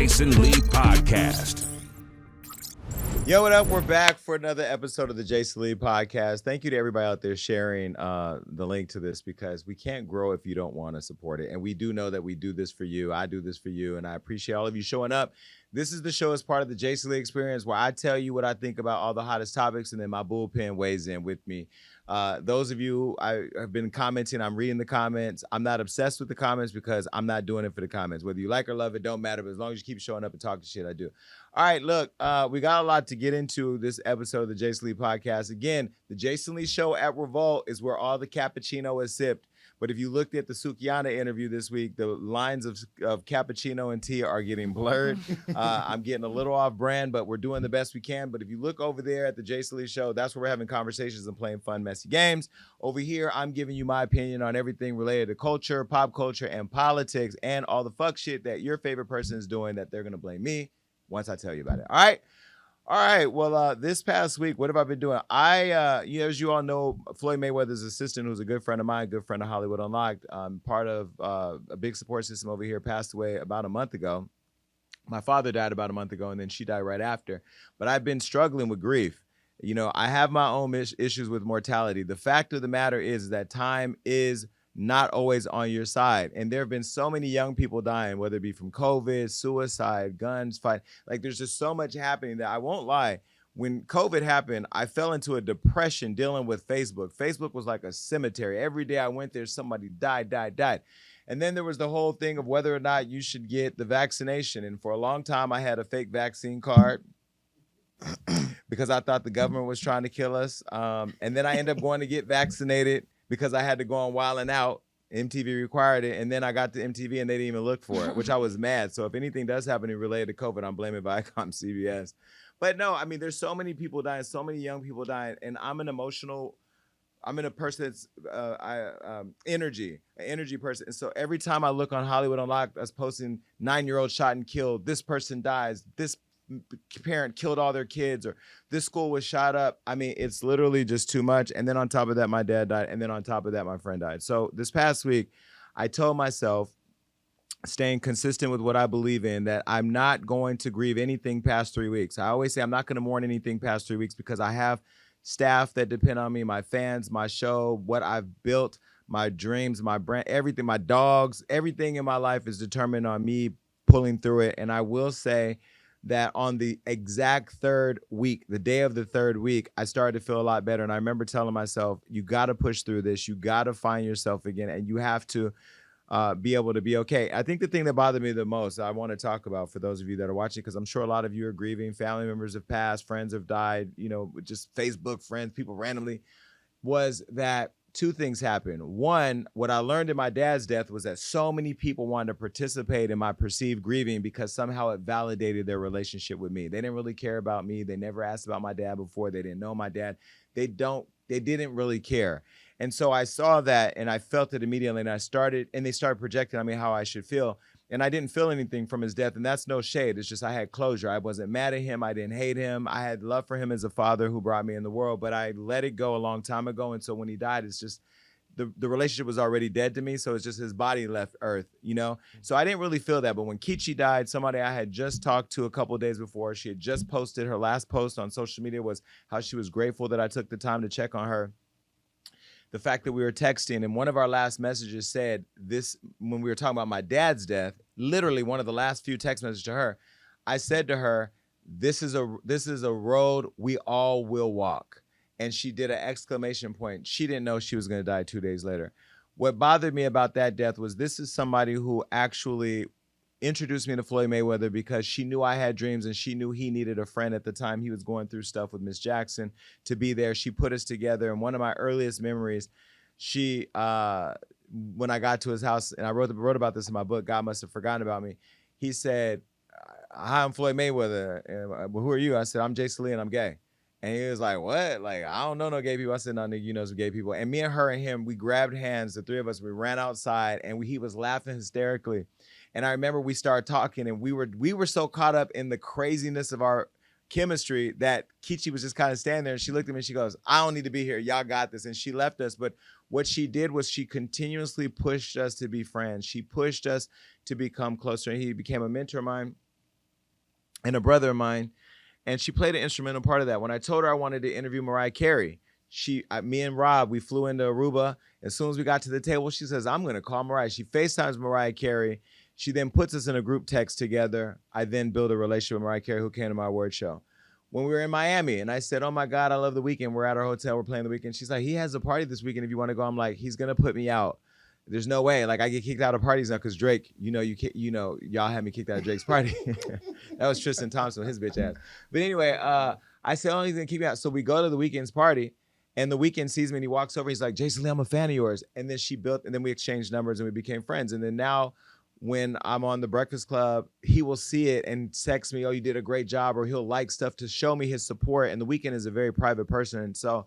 Jason Lee Podcast. Yo, what up? We're back for another episode of the Jason Lee Podcast. Thank you to everybody out there sharing the link to this, because we can't grow if you don't want to support it. And we do know that we do this for you. I do this for you, and I appreciate all of you showing up. This is the show as part of the Jason Lee Experience, where I tell you what I think about all the hottest topics, and then my bullpen weighs in with me. Those of you I have been commenting, I'm reading the comments. I'm not obsessed with the comments because I'm not doing it for the comments. Whether you like or love it, don't matter. But as long as you keep showing up and talking shit, I do. All right, look, we got a lot to get into this episode of the Jason Lee Podcast. Again, the Jason Lee Show at Revolt is where all the cappuccino is sipped. But if you looked at the Sukiana interview this week, the lines of cappuccino and tea are getting blurred. I'm getting a little off brand, but we're doing the best we can. But if you look over there at the Jason Lee Show, that's where we're having conversations and playing fun, messy games. Over here, I'm giving you my opinion on everything related to culture, pop culture, and politics, and all the fuck shit that your favorite person is doing that they're going to blame me once I tell you about it. All right? All right. Well, this past week, what have I been doing? As you all know, Floyd Mayweather's assistant, who's a good friend of mine, good friend of Hollywood Unlocked, part of a big support system over here, passed away about a month ago. My father died about a month ago, and then she died right after. But I've been struggling with grief. You know, I have my own issues with mortality. The fact of the matter is that time is not always on your side. And there have been so many young people dying, whether it be from COVID, suicide, guns, fight. Like, there's just so much happening that I won't lie. When COVID happened, I fell into a depression dealing with Facebook. Facebook was like a cemetery. Every day I went there, somebody died. And then there was the whole thing of whether or not you should get the vaccination. And for a long time, I had a fake vaccine card because I thought the government was trying to kill us. And then I ended up going to get vaccinated because I had to go on Wild 'N Out. MTV required it. And then I got to MTV and they didn't even look for it, which I was mad. So if anything does happen related to COVID, I'm blaming Viacom CBS. But no, I mean, there's so many people dying, so many young people dying. And I'm in a person that's an energy person. And so every time I look on Hollywood Unlocked, I was posting 9-year-old shot and killed, this person dies, this parent killed all their kids, or this school was shot up. I mean, it's literally just too much. And then on top of that, my dad died. And then on top of that, my friend died. So this past week, I told myself, staying consistent with what I believe in, that I'm not going to grieve anything past 3 weeks. I always say I'm not going to mourn anything past 3 weeks because I have staff that depend on me, my fans, my show, what I've built, my dreams, my brand, everything, my dogs, everything in my life is determined on me pulling through it. And I will say that on the exact third week, the day of the third week, I started to feel a lot better. And I remember telling myself, you got to push through this. You got to find yourself again, and you have to be able to be okay. I think the thing that bothered me the most, I want to talk about for those of you that are watching, because I'm sure a lot of you are grieving, family members have passed, friends have died, you know, just Facebook friends, people randomly, was that two things happened. One, what I learned in my dad's death was that so many people wanted to participate in my perceived grieving because somehow it validated their relationship with me. They didn't really care about me. They never asked about my dad before. They didn't know my dad. They didn't really care. And so I saw that and I felt it immediately, and they started projecting on me how I should feel. And I didn't feel anything from his death, and that's no shade. It's just I had closure. I wasn't mad at him. I didn't hate him. I had love for him as a father who brought me in the world, but I let it go a long time ago. And so when he died, it's just the relationship was already dead to me. So it's just his body left Earth, you know? So I didn't really feel that. But when Kitchie died, somebody I had just talked to a couple of days before, she had just posted, her last post on social media was how she was grateful that I took the time to check on her. The fact that we were texting, and one of our last messages said this, when we were talking about my dad's death, literally one of the last few text messages to her, I said to her, this is a road we all will walk. And she did an exclamation point. She didn't know she was going to die 2 days later. What bothered me about that death was this is somebody who actually introduced me to Floyd Mayweather because she knew I had dreams and she knew he needed a friend at the time. He was going through stuff with Miss Jackson to be there. She put us together. And one of my earliest memories, when I got to his house, and I wrote about this in my book, God Must Have Forgotten About Me. He said, hi, I'm Floyd Mayweather. And, well, who are you? I said, I'm Jason Lee and I'm gay. And he was like, what? Like, I don't know no gay people. I said, no, nigga, you know some gay people. And me and her and him, we grabbed hands, the three of us, we ran outside, and he was laughing hysterically. And I remember we started talking, and we were so caught up in the craziness of our chemistry that Kitchie was just kind of standing there, and she looked at me and she goes, I don't need to be here. Y'all got this. And she left us. But what she did was she continuously pushed us to be friends. She pushed us to become closer. And he became a mentor of mine. and a brother of mine, and she played an instrumental part of that. When I told her I wanted to interview Mariah Carey, me and Rob, we flew into Aruba. As soon as we got to the table, she says, I'm going to call Mariah. She FaceTimes Mariah Carey. She then puts us in a group text together. I then build a relationship with Mariah Carey, who came to my award show. When we were in Miami, and I said, oh my God, I love The Weeknd. We're at our hotel. We're playing The Weeknd. She's like, he has a party this weekend if you want to go. I'm like, he's going to put me out. There's no way. Like, I get kicked out of parties now because Drake, y'all had me kicked out of Drake's party. That was Tristan Thompson, his bitch ass. But anyway, I said, oh, he's going to kick me out. So we go to The Weeknd's party, and The Weeknd sees me, and he walks over. He's like, Jason Lee, I'm a fan of yours. And then and then we exchanged numbers, and we became friends. And then now, when I'm on The Breakfast Club, he will see it and text me, oh, you did a great job, or he'll like stuff to show me his support. And The Weeknd is a very private person. And so,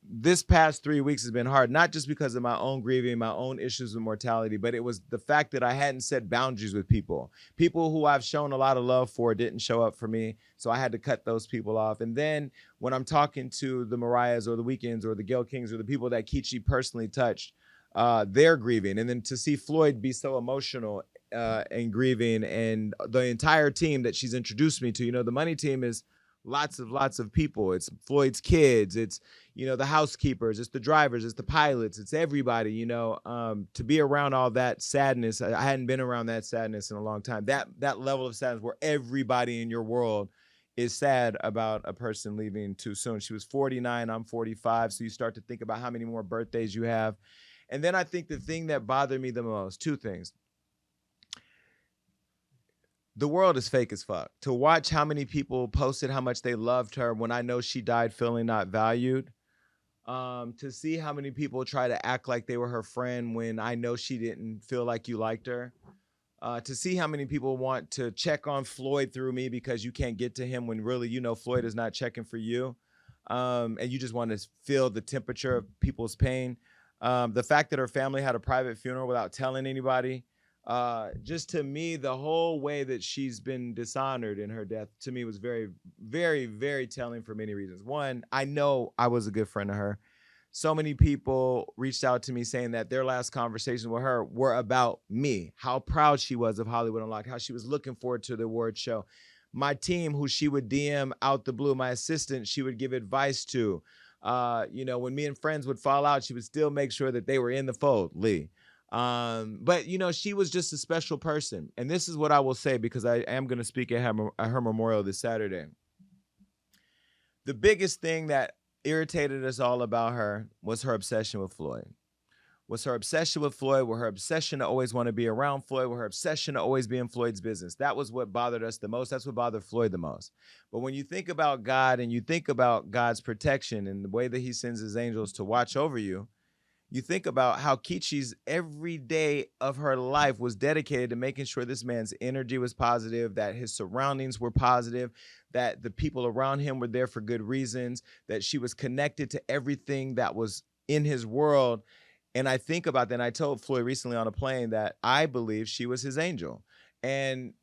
this past 3 weeks has been hard, not just because of my own grieving, my own issues with mortality, but it was the fact that I hadn't set boundaries with people. People who I've shown a lot of love for didn't show up for me, so I had to cut those people off. And then when I'm talking to the Mariahs or the Weeknds or the Gayle Kings or the people that Kitchie personally touched, they're grieving. And then to see Floyd be so emotional and grieving, and the entire team that she's introduced me to, the Money team is lots of people. It's Floyd's kids. It's, the housekeepers. It's the drivers. It's the pilots. It's everybody, to be around all that sadness. I hadn't been around that sadness in a long time. That level of sadness where everybody in your world is sad about a person leaving too soon. She was 49. I'm 45. So you start to think about how many more birthdays you have. And then I think the thing that bothered me the most, two things. The world is fake as fuck. To watch how many people posted how much they loved her when I know she died feeling not valued. To see how many people try to act like they were her friend when I know she didn't feel like you liked her. To see how many people want to check on Floyd through me because you can't get to him when really, Floyd is not checking for you. And you just want to feel the temperature of people's pain. The fact that her family had a private funeral without telling anybody. Just to me, the whole way that she's been dishonored in her death, to me, was very, very, very telling for many reasons. One, I know I was a good friend to her. So many people reached out to me saying that their last conversations with her were about me, how proud she was of Hollywood Unlocked, how she was looking forward to the award show. My team, who she would DM out the blue, my assistant, she would give advice to. When me and friends would fall out, she would still make sure that they were in the fold, Lee. But she was just a special person. And this is what I will say, because I am going to speak at her memorial this Saturday. The biggest thing that irritated us all about her was her obsession with Floyd. Was her obsession with Floyd, her obsession to always want to be around Floyd, her obsession to always be in Floyd's business. That was what bothered us the most. That's what bothered Floyd the most. But when you think about God and you think about God's protection and the way that he sends his angels to watch over you, you think about how Kitchie's every day of her life was dedicated to making sure this man's energy was positive, that his surroundings were positive, that the people around him were there for good reasons, that she was connected to everything that was in his world. And I think about that, and I told Floyd recently on a plane that I believe she was his angel. And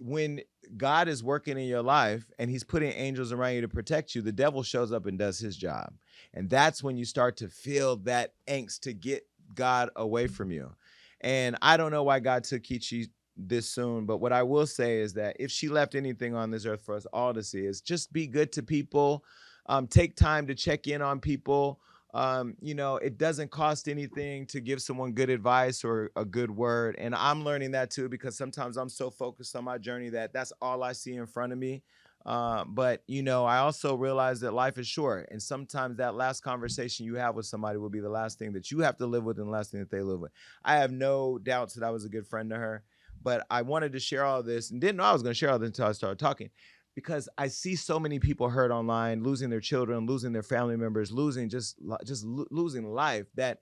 when God is working in your life and he's putting angels around you to protect you, the devil shows up and does his job. And that's when you start to feel that angst to get God away from you. And I don't know why God took Kitchie this soon, but what I will say is that if she left anything on this earth for us all to see, is just be good to people. Take time to check in on people. It doesn't cost anything to give someone good advice or a good word. And I'm learning that too, because sometimes I'm so focused on my journey that that's all I see in front of me. But I also realize that life is short, and sometimes that last conversation you have with somebody will be the last thing that you have to live with and the last thing that they live with. I have no doubts that I was a good friend to her, but I wanted to share all this and didn't know I was going to share all this until I started talking. Because I see so many people hurt online, losing their children, losing their family members, losing losing life, that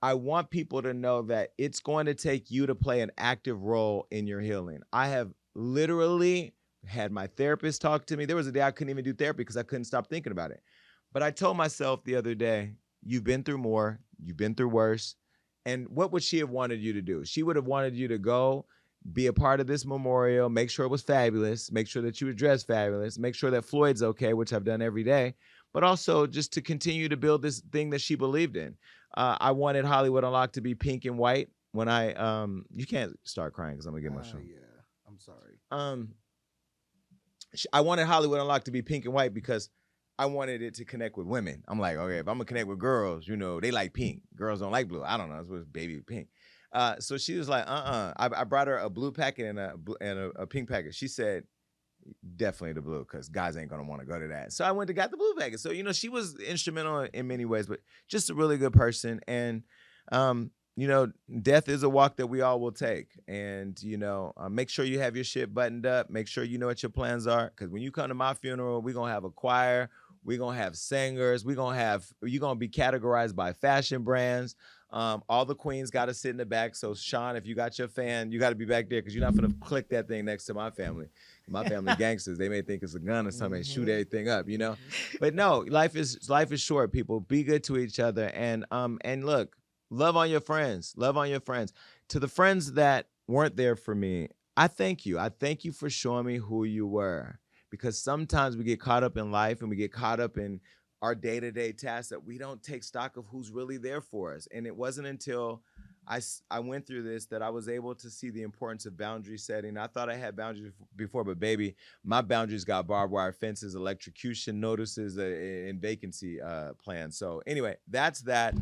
I want people to know that it's going to take you to play an active role in your healing. I have literally had my therapist talk to me. There was a day I couldn't even do therapy because I couldn't stop thinking about it. But I told myself the other day, you've been through more, you've been through worse. And what would she have wanted you to do? She would have wanted you to go be a part of this memorial, make sure it was fabulous, make sure that you were dressed fabulous, make sure that Floyd's okay, which I've done every day, but also just to continue to build this thing that she believed in. I wanted Hollywood Unlocked to be pink and white. When you can't start crying because I'm gonna get emotional. Yeah, I'm sorry. I wanted Hollywood Unlocked to be pink and white because I wanted it to connect with women. I'm like, okay, if I'm gonna connect with girls, they like pink. Girls don't like blue. I don't know. It's was baby pink. So she was like, I brought her a blue packet and a pink packet. She said, definitely the blue, because guys ain't gonna want to go to that. So I went to got the blue packet. So she was instrumental in many ways, but just a really good person. And death is a walk that we all will take. And make sure you have your shit buttoned up. Make sure you know what your plans are, because when you come to my funeral, we're gonna have a choir. We're gonna have singers. You're gonna be categorized by fashion brands. All the queens got to sit in the back. So Sean, if you got your fan, you got to be back there, because you're not gonna click that thing next to my family. My family gangsters. They may think it's a gun or something and shoot everything up, But no, life is short. People, be good to each other, and look, love on your friends. Love on your friends. To the friends that weren't there for me, I thank you. I thank you for showing me who you were, because sometimes we get caught up in life and we get caught up in our day-to-day tasks that we don't take stock of who's really there for us. And it wasn't until I went through this that I was able to see the importance of boundary setting. I thought I had boundaries before, but baby, my boundaries got barbed wire fences, electrocution notices, and vacancy plans. So anyway, that's that.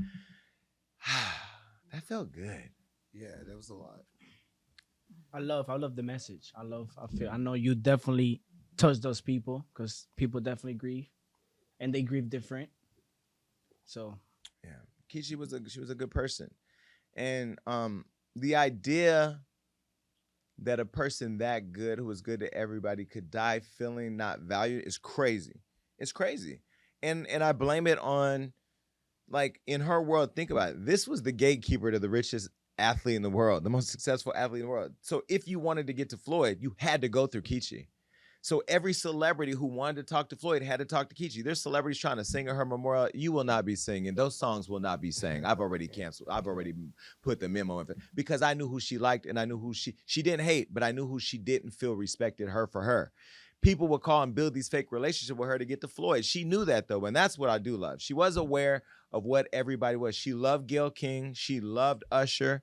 That felt good. Yeah, that was a lot. I love the message. I know you definitely touch those people, because people definitely grieve, and they grieve different. So yeah, Kitchie she was a good person. And the idea that a person that good, who was good to everybody, could die feeling not valued is crazy. It's crazy. And I blame it on, like, in her world, think about it. This was the gatekeeper to the richest athlete in the world, the most successful athlete in the world. So if you wanted to get to Floyd, you had to go through Kitchie. So every celebrity who wanted to talk to Floyd had to talk to Kitchie. There's celebrities trying to sing at her memorial. You will not be singing. Those songs will not be sang. I've already canceled. I've already put the memo in, because I knew who she liked, and I knew who she didn't hate, but I knew who she didn't feel respected her for her. People would call and build these fake relationships with her to get to Floyd. She knew that, though, and that's what I do love. She was aware of what everybody was. She loved Gayle King. She loved Usher.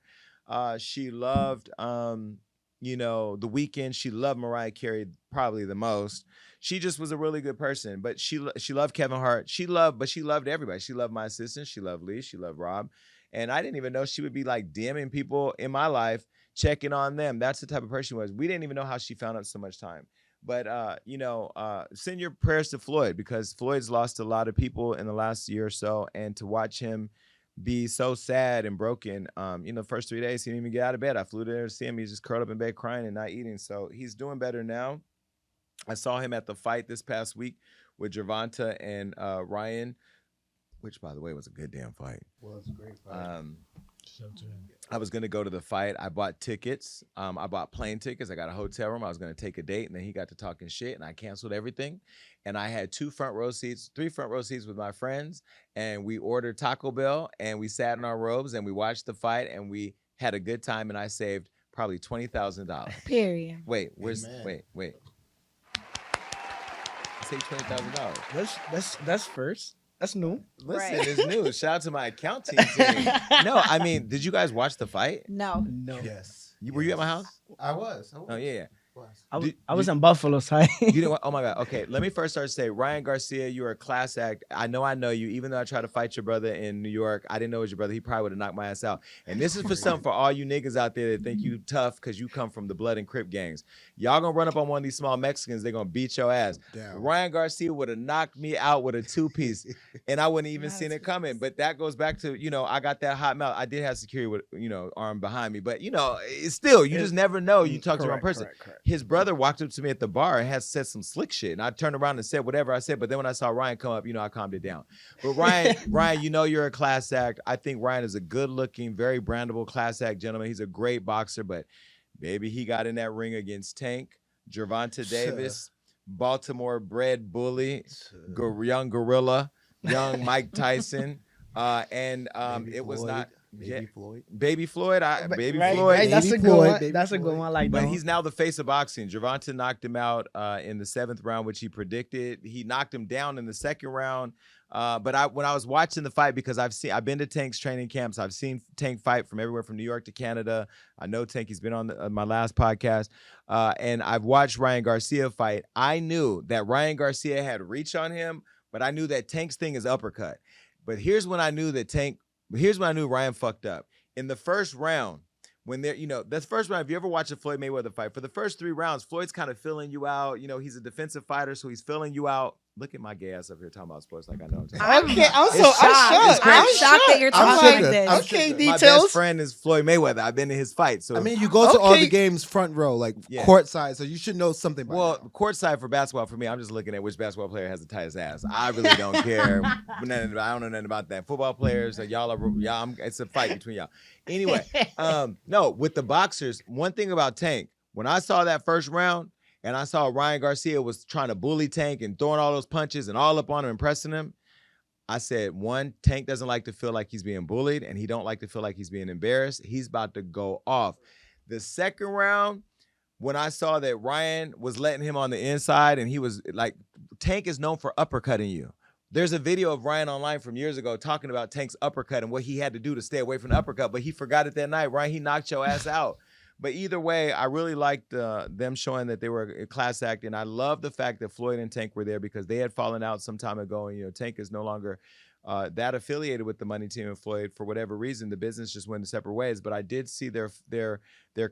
She loved The Weeknd. She loved Mariah Carey probably the most. She just was a really good person. But she loved Kevin Hart. She loved everybody. She loved my assistant. She loved Lee. She loved Rob. And I didn't even know she would be like DMing people in my life, checking on them. That's the type of person she was. We didn't even know how she found out so much time. But send your prayers to Floyd, because Floyd's lost a lot of people in the last year or so, and to watch him be so sad and broken. The first 3 days he didn't even get out of bed. I flew there to see him. He's just curled up in bed crying and not eating. So he's doing better now. I saw him at the fight this past week with Gervonta and Ryan, which, by the way, was a good damn fight. Well, it's a great fight. I was going to go to the fight. I bought tickets. I bought plane tickets. I got a hotel room. I was going to take a date, and then he got to talking shit, and I canceled everything. And I had 3 front row seats with my friends, and we ordered Taco Bell, and we sat in our robes, and we watched the fight, and we had a good time, and I saved probably $20,000. Period. Wait. I saved $20,000. That's first. That's new. Listen, Right. it's new. Shout out to my accounting team. No, I mean, did you guys watch the fight? No. Yes. Were you at my house? I was. Oh, yeah. I was in Buffalo, so You know what? Oh my God. Okay, let me first start to say, Ryan Garcia, you're a class act. I know you. Even though I tried to fight your brother in New York, I didn't know it was your brother. He probably would have knocked my ass out. And this is for something for all you niggas out there that think you tough because you come from the Blood and Crip gangs. Y'all gonna run up on one of these small Mexicans, they're gonna beat your ass. Damn. Ryan Garcia would have knocked me out with a 2-piece, and I wouldn't even seen it coming. But that goes back to, I got that hot mouth. I did have security with, arm behind me. But, it's still, you just never know. You talk to the wrong person. Correct. His brother walked up to me at the bar and had said some slick shit, and I turned around and said whatever I said. But then when I saw Ryan come up, I calmed it down. But Ryan, you're a class act. I think Ryan is a good-looking, very brandable class act gentleman. He's a great boxer, but baby, he got in that ring against Tank, Gervonta Davis, Baltimore-bred bully, young gorilla, young Mike Tyson, and it was not. Baby Floyd. Baby Floyd. Baby Right, Floyd. right, that's Baby a good Floyd, one. Baby That's a good Floyd. one. I like that. But one. he's now the face of boxing. Gervonta knocked him out in the 7th round, which he predicted. He knocked him down in the 2nd round. But when I was watching the fight, because I've been to Tank's training camps, I've seen Tank fight from everywhere from New York to Canada. I know Tank. He's been on my last podcast, and I've watched Ryan Garcia fight. I knew that Ryan Garcia had reach on him, but I knew that Tank's thing is uppercut. But here's when I knew Ryan fucked up. In the first round, when they're, that's first round. If you ever watch a Floyd Mayweather fight, for the first 3 rounds, Floyd's kind of filling you out. He's a defensive fighter, so he's filling you out. Look at my gay ass up here talking about sports like I know. I'm Okay, I'm shocked. shocked. I'm shocked that you're I'm talking like shook. this. I'm Okay, shook. My best details. friend is Floyd Mayweather. I've been to his fight. So I mean, you go to all Okay. the games front row, like Yeah. courtside, so you should know something by well, now. courtside for basketball for me, I'm just looking at which basketball player has the tightest ass. I really don't care. I don't know nothing about that. Football players, it's a fight between y'all. Anyway, no, with the boxers, one thing about Tank, when I saw that first round and I saw Ryan Garcia was trying to bully Tank and throwing all those punches and all up on him and pressing him, I said, one, Tank doesn't like to feel like he's being bullied and he don't like to feel like he's being embarrassed. He's about to go off. The 2nd round, when I saw that Ryan was letting him on the inside and he was like, Tank is known for uppercutting you. There's a video of Ryan online from years ago talking about Tank's uppercut and what he had to do to stay away from the uppercut, but he forgot it that night. Ryan, he knocked your ass out. But either way, I really liked them showing that they were a class act, and I love the fact that Floyd and Tank were there because they had fallen out some time ago, and Tank is no longer that affiliated with the money team, and Floyd, for whatever reason, the business just went separate ways. But I did see their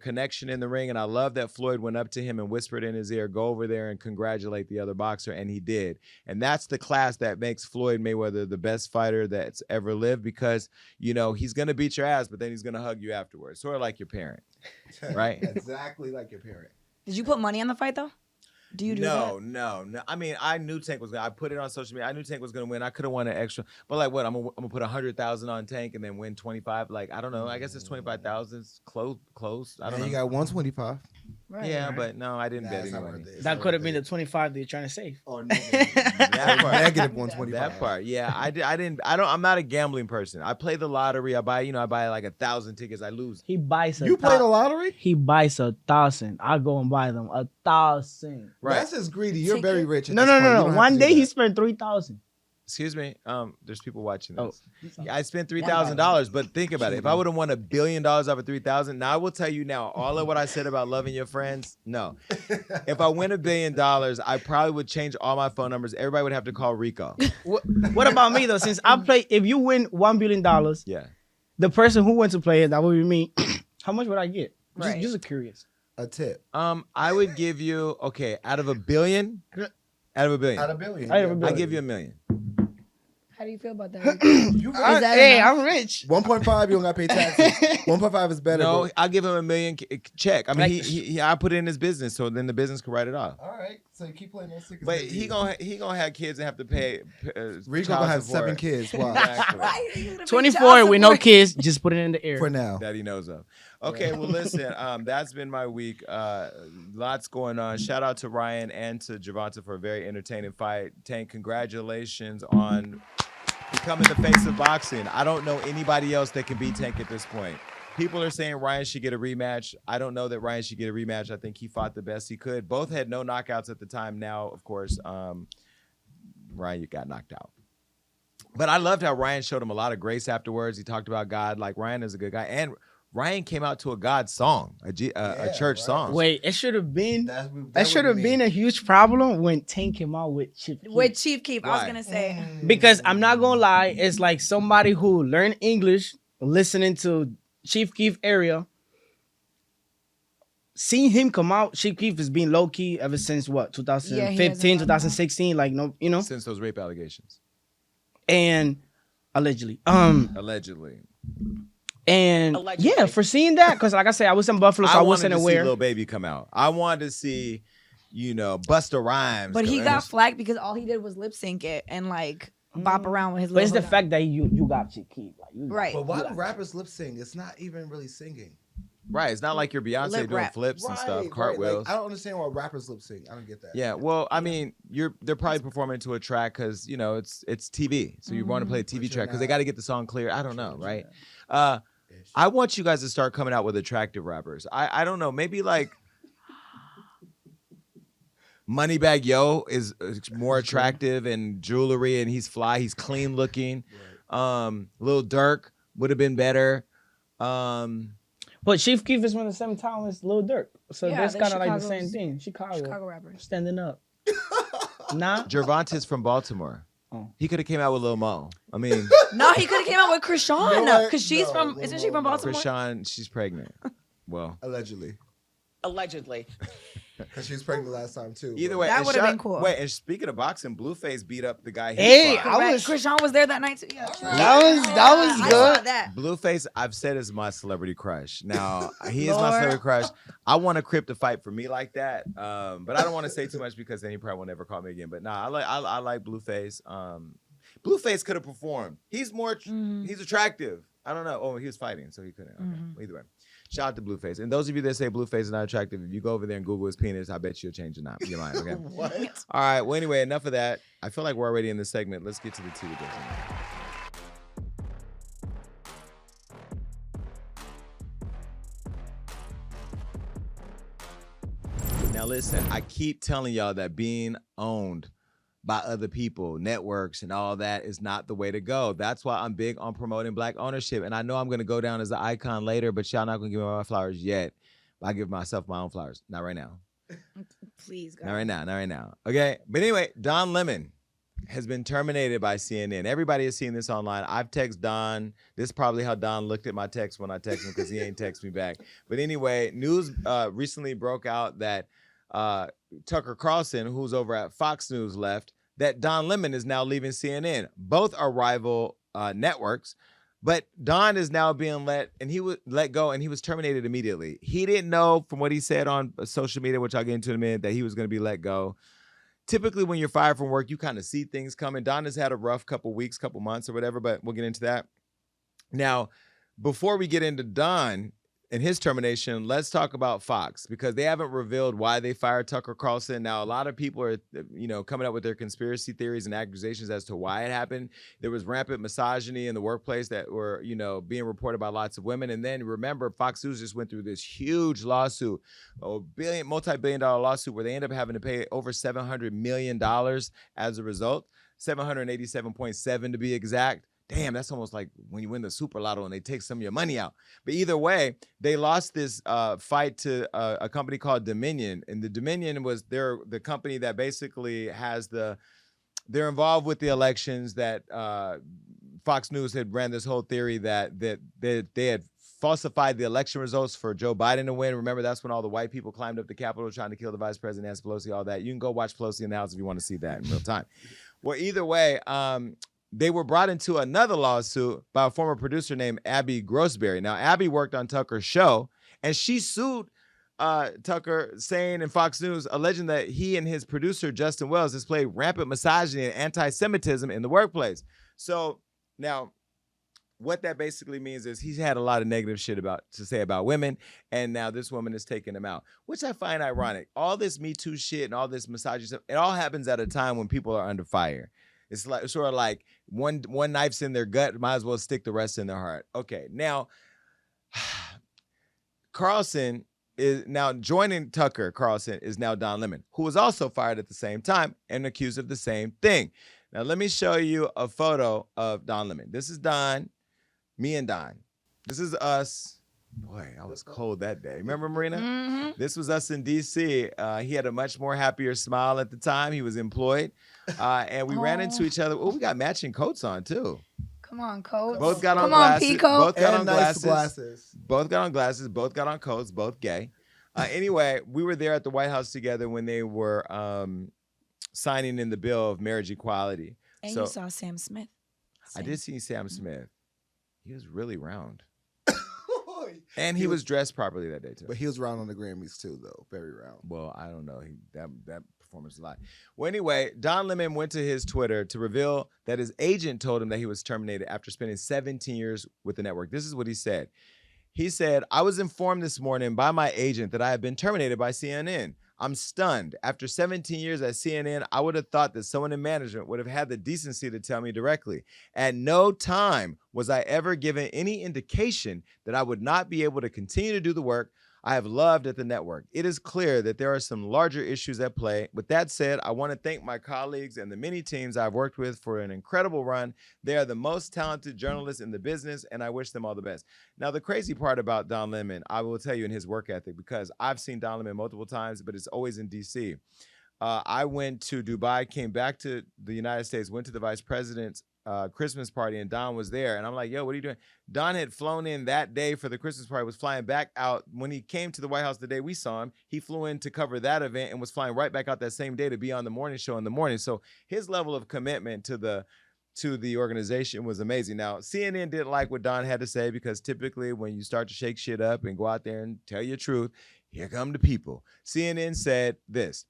connection in the ring, and I love that Floyd went up to him and whispered in his ear, "Go over there and congratulate the other boxer," and he did. And that's the class that makes Floyd Mayweather the best fighter that's ever lived because he's gonna beat your ass, but then he's gonna hug you afterwards, sort of like your parent, right? Exactly like your parent. Did you put money on the fight though? Do you do that? No. I mean, I knew Tank was gonna. I put it on social media. I knew Tank was gonna win. I could have won an extra, but like, what? I'm gonna put 100,000 on Tank and then win 25. Like, I don't know. I guess it's 25,000. It's close. I don't know. You got 125. Right. Yeah, but no, I didn't Nah, bet it's not anyway. worth it. It's That not could have worth been the it. 25 that you're trying to save. Oh, no. That part. Negative 125. That part, yeah. I'm not a gambling person. I play the lottery. I buy like 1,000 tickets. I lose. He buys You play the lottery? He buys 1,000. I go and buy them 1,000. Right. That's just greedy. You're Ticket? very rich. at No. this point. You don't have One to do day he that. spent 3,000. Excuse me. There's people watching this. Oh. Yeah, I spent $3,000, but think about it. If I would have won $1 billion off of 3,000, now I will tell you now, all of what I said about loving your friends, no. If I win $1 billion, I probably would change all my phone numbers. Everybody would have to call Rico. What about me though? Since I play, if you win $1 billion, Yeah. the person who went to play it, that would be me. How much would I get? Right. Just curious. A tip. I would give you, okay, out of $1 billion, Out of a billion. I give you $1 million. How do you feel about that? You Is that Hey, enough? I'm rich. 1.5, you don't got to pay taxes. 1.5 is better. No, but- I'll give him $1 million check. I mean, Like- I put it in his business, so then the business can write it off. All right. So you keep playing those tickets. But he gonna have kids and have to pay. Rico child gonna have support 7 kids. Wow. Exactly. Why are you gonna pay 24 child with no support? kids. Just put it in the air. For now. that he knows of. Okay, well, listen, that's been my week. Lots going on. Shout out to Ryan and to Gervonta for a very entertaining fight. Tank, congratulations on becoming the face of boxing. I don't know anybody else that can beat Tank at this point. People are saying Ryan should get a rematch. I don't know that Ryan should get a rematch. I think he fought the best he could. Both had no knockouts at the time. Now, of course, Ryan, you got knocked out. But I loved how Ryan showed him a lot of grace afterwards. He talked about God. Like, Ryan is a good guy. And Ryan came out to a God song, a church song. Wait, it should have been. That That should have been a huge problem when Tank came out with Chief Keef. With Chief Keef, I was Why? gonna say. Because I'm not gonna lie, it's like somebody who learned English, listening to Chief Keef area, seeing him come out. Chief Keef has been low key ever since what, 2015, done that. 2016, like no, Since those rape allegations. and allegedly, Allegedly. and Allegedly. yeah, for seeing that, because like I said, I was in Buffalo, so I wanted wasn't to see aware. Lil Baby come out. I wanted to see, Busta Rhymes. But he come got out. flagged because all he did was lip sync it and like bop around with his. But it's the little fact that you got Chief Keef, like, Right. But why you do got- rappers lip sing? It's not even really singing. Right. It's not like you're Beyonce Lip doing rap. flips and stuff, Right, cartwheels. Like, I don't understand why rappers lip sync. I don't get that. Yeah, well, I mean, they're probably performing to a track because it's TV, so you want to play a TV track because they got to get the song clear. I don't know, right? I want you guys to start coming out with attractive rappers. I don't know, maybe like Moneybagg Yo is more attractive and jewelry, and he's fly, he's clean looking. Lil Durk would have been better. But Chief Keef is one of the same time as Lil Durk, so Yeah, that's they're kind of like the Chicago's- same thing. Chicago rappers. Standing up. Nah. Gervonta's from Baltimore. Oh. He could have came out with Lil Mo. I mean, No, he could have came out with Krishan No, because she's no, from. no, Isn't she no, from no. Baltimore? Krishan, she's pregnant. Well, Allegedly. Allegedly. Because she was pregnant last time, too. either but- way, That and would've been cool. Wait, and speaking of boxing, Blueface beat up the guy. He Hey, fought. I was- Krishan was there that night too. Yeah. That was I good. saw that. Blueface, I've said is my celebrity crush. Now he is my Lord. celebrity crush. I want a Crip to fight for me like that, but I don't want to say too much because then he probably will never call me again. But nah, I like Blueface. Blueface could have performed. He's more, he's attractive. I don't know. Oh, he was fighting, so he couldn't. Okay. Well, either way, shout out to Blueface. And those of you that say Blueface is not attractive, if you go over there and Google his penis, I bet you'll change your mind. Okay. What? All right. Well, anyway, enough of that. I feel like we're already in this segment. Let's get to the tea with Desiigner. Now listen, I keep telling y'all that being owned by other people, networks, and all that is not the way to go. That's why I'm big on promoting Black ownership. And I know I'm gonna go down as an icon later, but y'all not gonna give me my flowers yet. I give myself my own flowers. Not right now. Please, God. Not right now. Not right now. Okay. But anyway, Don Lemon has been terminated by CNN. Everybody has seen this online. I've texted Don. This is probably how Don looked at my text when I texted him because he ain't text me back. But anyway, news recently broke out that Tucker Carlson, who's over at Fox News, left, that Don Lemon is now leaving CNN. Both are rival networks. But Don is now being let go, and he was terminated immediately. He didn't know from what he said on social media, which I'll get into in a minute, that he was going to be let go. Typically, when you're fired from work, you kind of see things coming. Don has had a rough couple weeks, couple months or whatever, but we'll get into that. Now, before we get into Don and his termination, let's talk about Fox, because they haven't revealed why they fired Tucker Carlson. Now, a lot of people are, coming up with their conspiracy theories and accusations as to why it happened. There was rampant misogyny in the workplace that were, being reported by lots of women. And then remember, Fox News just went through this huge lawsuit, multi-billion-dollar lawsuit, where they end up having to pay over $700 million as a result, 787.7 to be exact. Damn, that's almost like when you win the Super Lotto and they take some of your money out. But either way, they lost this fight to a company called Dominion. And the Dominion was the company that basically they're involved with the elections, that Fox News had ran this whole theory that they had falsified the election results for Joe Biden to win. Remember, that's when all the white people climbed up the Capitol trying to kill the Vice President, Nancy Pelosi, all that. You can go watch Pelosi in the House if you want to see that in real time. Well, either way, they were brought into another lawsuit by a former producer named Abby Grossberry. Now, Abby worked on Tucker's show, and she sued Tucker, saying in Fox News, alleging that he and his producer, Justin Wells, displayed rampant misogyny and anti-Semitism in the workplace. So now, what that basically means is he's had a lot of negative shit to say about women, and now this woman is taking him out, which I find ironic. All this Me Too shit and all this misogyny stuff, it all happens at a time when people are under fire. It's like sort of like one knife's in their gut, might as well stick the rest in their heart. Okay, now Carlson is now joining Tucker. Carlson is now Don Lemon, who was also fired at the same time and accused of the same thing. Now let me show you a photo of Don Lemon. This is Don, me and Don. This is us. Boy, I was cold that day. Remember, Marina? Mm-hmm. This was us in D.C. He had a much more happier smile at the time. He was employed. And we ran into each other. Oh, we got matching coats on, too. Come on, coach. Both got on Come glasses. on, Pico. Both got And on nice glasses. Both got on glasses. Both got on coats. Both gay. Anyway, we were there at the White House together when they were signing in the bill of marriage equality. And So you saw Sam Smith. I did see Sam Smith. He was really round. And he was dressed properly that day, too. But he was round on the Grammys, too, though. Very round. Well, I don't know. That performance was a lot. Well, anyway, Don Lemon went to his Twitter to reveal that his agent told him that he was terminated after spending 17 years with the network. This is what he said. He said, I was informed this morning by my agent that I have been terminated by CNN. I'm stunned. After 17 years at CNN, I would have thought that someone in management would have had the decency to tell me directly. At no time was I ever given any indication that I would not be able to continue to do the work I have loved at the network. It is clear that there are some larger issues at play. With that said, I want to thank my colleagues and the many teams I've worked with for an incredible run. They are the most talented journalists in the business, and I wish them all the best. Now, the crazy part about Don Lemon, I will tell you in his work ethic, because I've seen Don Lemon multiple times, but it's always in D.C. I went to Dubai, came back to the United States, went to the vice president's Christmas party, and Don was there. And I'm like, yo, what are you doing? Don had flown in that day for the Christmas party, was flying back out. When he came to the White House the day we saw him, he flew in to cover that event and was flying right back out that same day to be on the morning show in the morning. So his level of commitment to the organization was amazing. Now, CNN didn't like what Don had to say, because typically when you start to shake shit up and go out there and tell your truth, here come the people. CNN said this: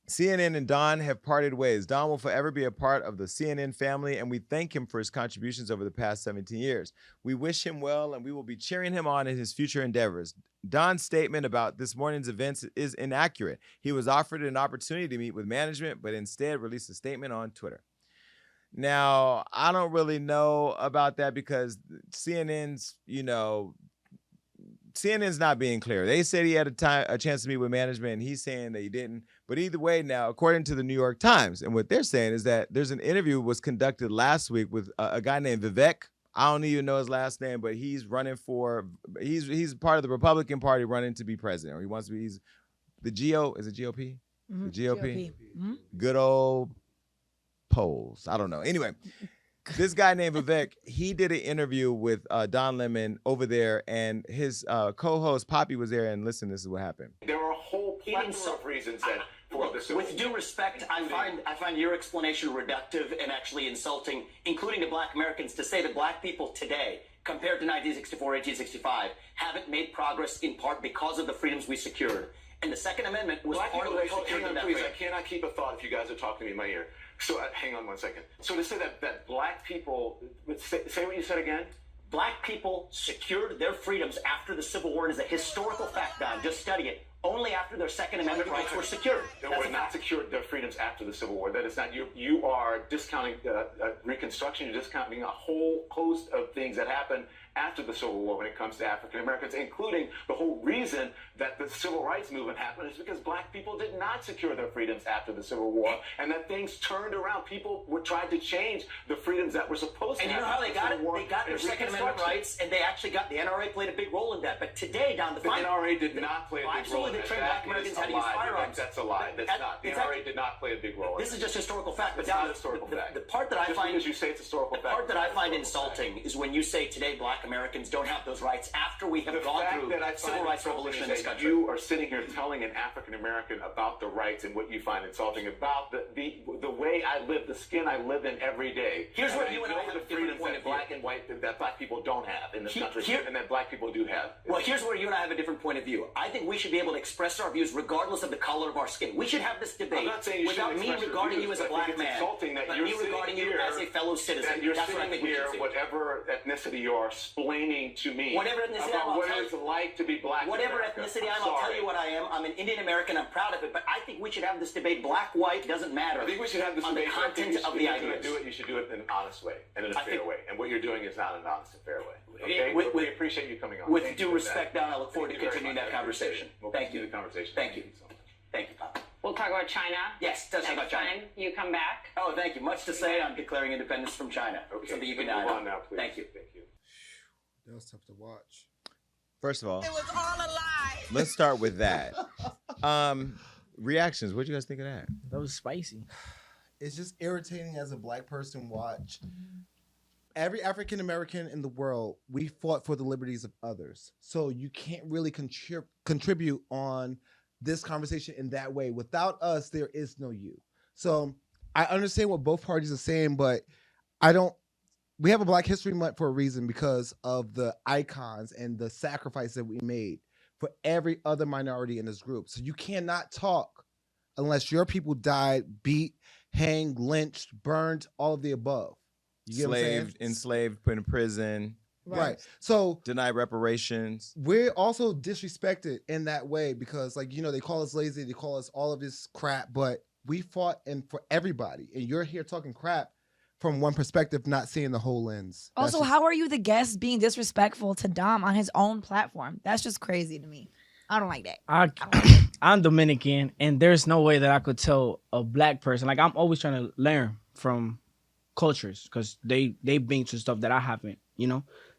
CNN and Don have parted ways. Don will forever be a part of the CNN family, and we thank him for his contributions over the past 17 years. We wish him well, and we will be cheering him on in his future endeavors. Don's statement about this morning's events is inaccurate. He was offered an opportunity to meet with management, but instead released a statement on Twitter. Now, I don't really know about that, because CNN's not being clear. They said he had a chance to meet with management, and he's saying that he didn't. But either way, now, according to the New York Times, and what they're saying is that there's an interview was conducted last week with a guy named Vivek. I don't even know his last name, but he's running he's part of the Republican Party running to be president, or he wants to be. He's the GOP? Mm-hmm. The GOP? Mm-hmm. Good old polls. I don't know. Anyway. This guy named Vivek, he did an interview with Don Lemon over there, and his co-host Poppy was there, and listen, this is what happened. There are a whole plethora of reasons that for the Civil War. With due respect, I find your explanation reductive and actually insulting, including to Black Americans, to say that Black people today, compared to 1964, 1865, haven't made progress in part because of the freedoms we secured. And the Second Amendment was part of the way secured that freedom. I cannot keep a thought if you guys are talking to me in my ear. So hang on 1 second. So to say that Black people, say what you said again. Black people secured their freedoms after the Civil War, and is a historical fact, Don. Just study it. Only after their Second Amendment rights were secured. They were not secured their freedoms after the Civil War. That is not, you are discounting Reconstruction. You're discounting a whole host of things that happened after the Civil War when it comes to African Americans, including the whole reason that the Civil Rights Movement happened is because Black people did not secure their freedoms after the Civil War, and that things turned around. People tried to change the freedoms that were supposed to happen. And you know how they got it? They got their Second Amendment rights, and they actually got, the NRA played a big role in that. But today, Don, the NRA did not play a big role in that. They trained Black Americans how to use firearms. That's a lie. That's not. The NRA did not play a big role in that. This is just historical fact. But not historical fact. The part that I find, because you say it's historical fact. The part that I find insulting is when you say today Black Americans don't have those rights after we have gone through the civil rights revolution in this country. You are sitting here telling an African American about the rights and what you find insulting about the way I live, the skin I live in every day. Here's where you and I have the freedoms that Black and white that Black people don't have in this country, and that Black people do have. Well, here's where you and I have a different point of view. I think we should be able to express our views regardless of the color of our skin. We should have this debate without me regarding you as a Black man, but me regarding you as a fellow citizen. That's what I think we should do. Whatever ethnicity you are explaining to me. Whatever ethnicity about what it's like to be Black. Whatever ethnicity I'll tell you what I am. I'm an Indian American. I'm proud of it. But I think we should have this debate. Black, white, doesn't matter. I think we should have this on debate. The content of the ideas. You should do it in an honest way and in a fair way. And what you're doing is not an honest and fair way. Okay? We appreciate you coming on. With due respect, Don, I look forward to continuing that conversation. Thank you. Thank you. Thank you, Pop. We'll talk about China. Yes, let's talk about China. Next time you come back. Oh, thank you. Much to say on declaring independence from China. Okay. Something you can move on now, please. Thank you. Thank you. That was tough to watch. First of all, It was all a lie. let's start with that. Reactions. What do you guys think of that? That was spicy. It's just irritating as a Black person watch. Every African American in the world, we fought for the liberties of others. So you can't really contribute on this conversation in that way. Without us, there is no you. So I understand what both parties are saying, but we have a Black History Month for a reason, because of the icons and the sacrifice that we made for every other minority in this group. So you cannot talk unless your people died, beat, hanged, lynched, burned, all of the above. You get what I'm saying? Enslaved, put in prison, Right. So deny reparations. we're also disrespected in that way because, like, they call us lazy, they call us all of this crap, but we fought for everybody. And you're here talking crap from one perspective, not seeing the whole lens. Also, how are you the guest being disrespectful to Dom on his own platform? That's just crazy to me. I don't like that. I'm Dominican, and there's no way that I could tell a black person. Like, I'm always trying to learn from cultures because they've been through stuff that I haven't,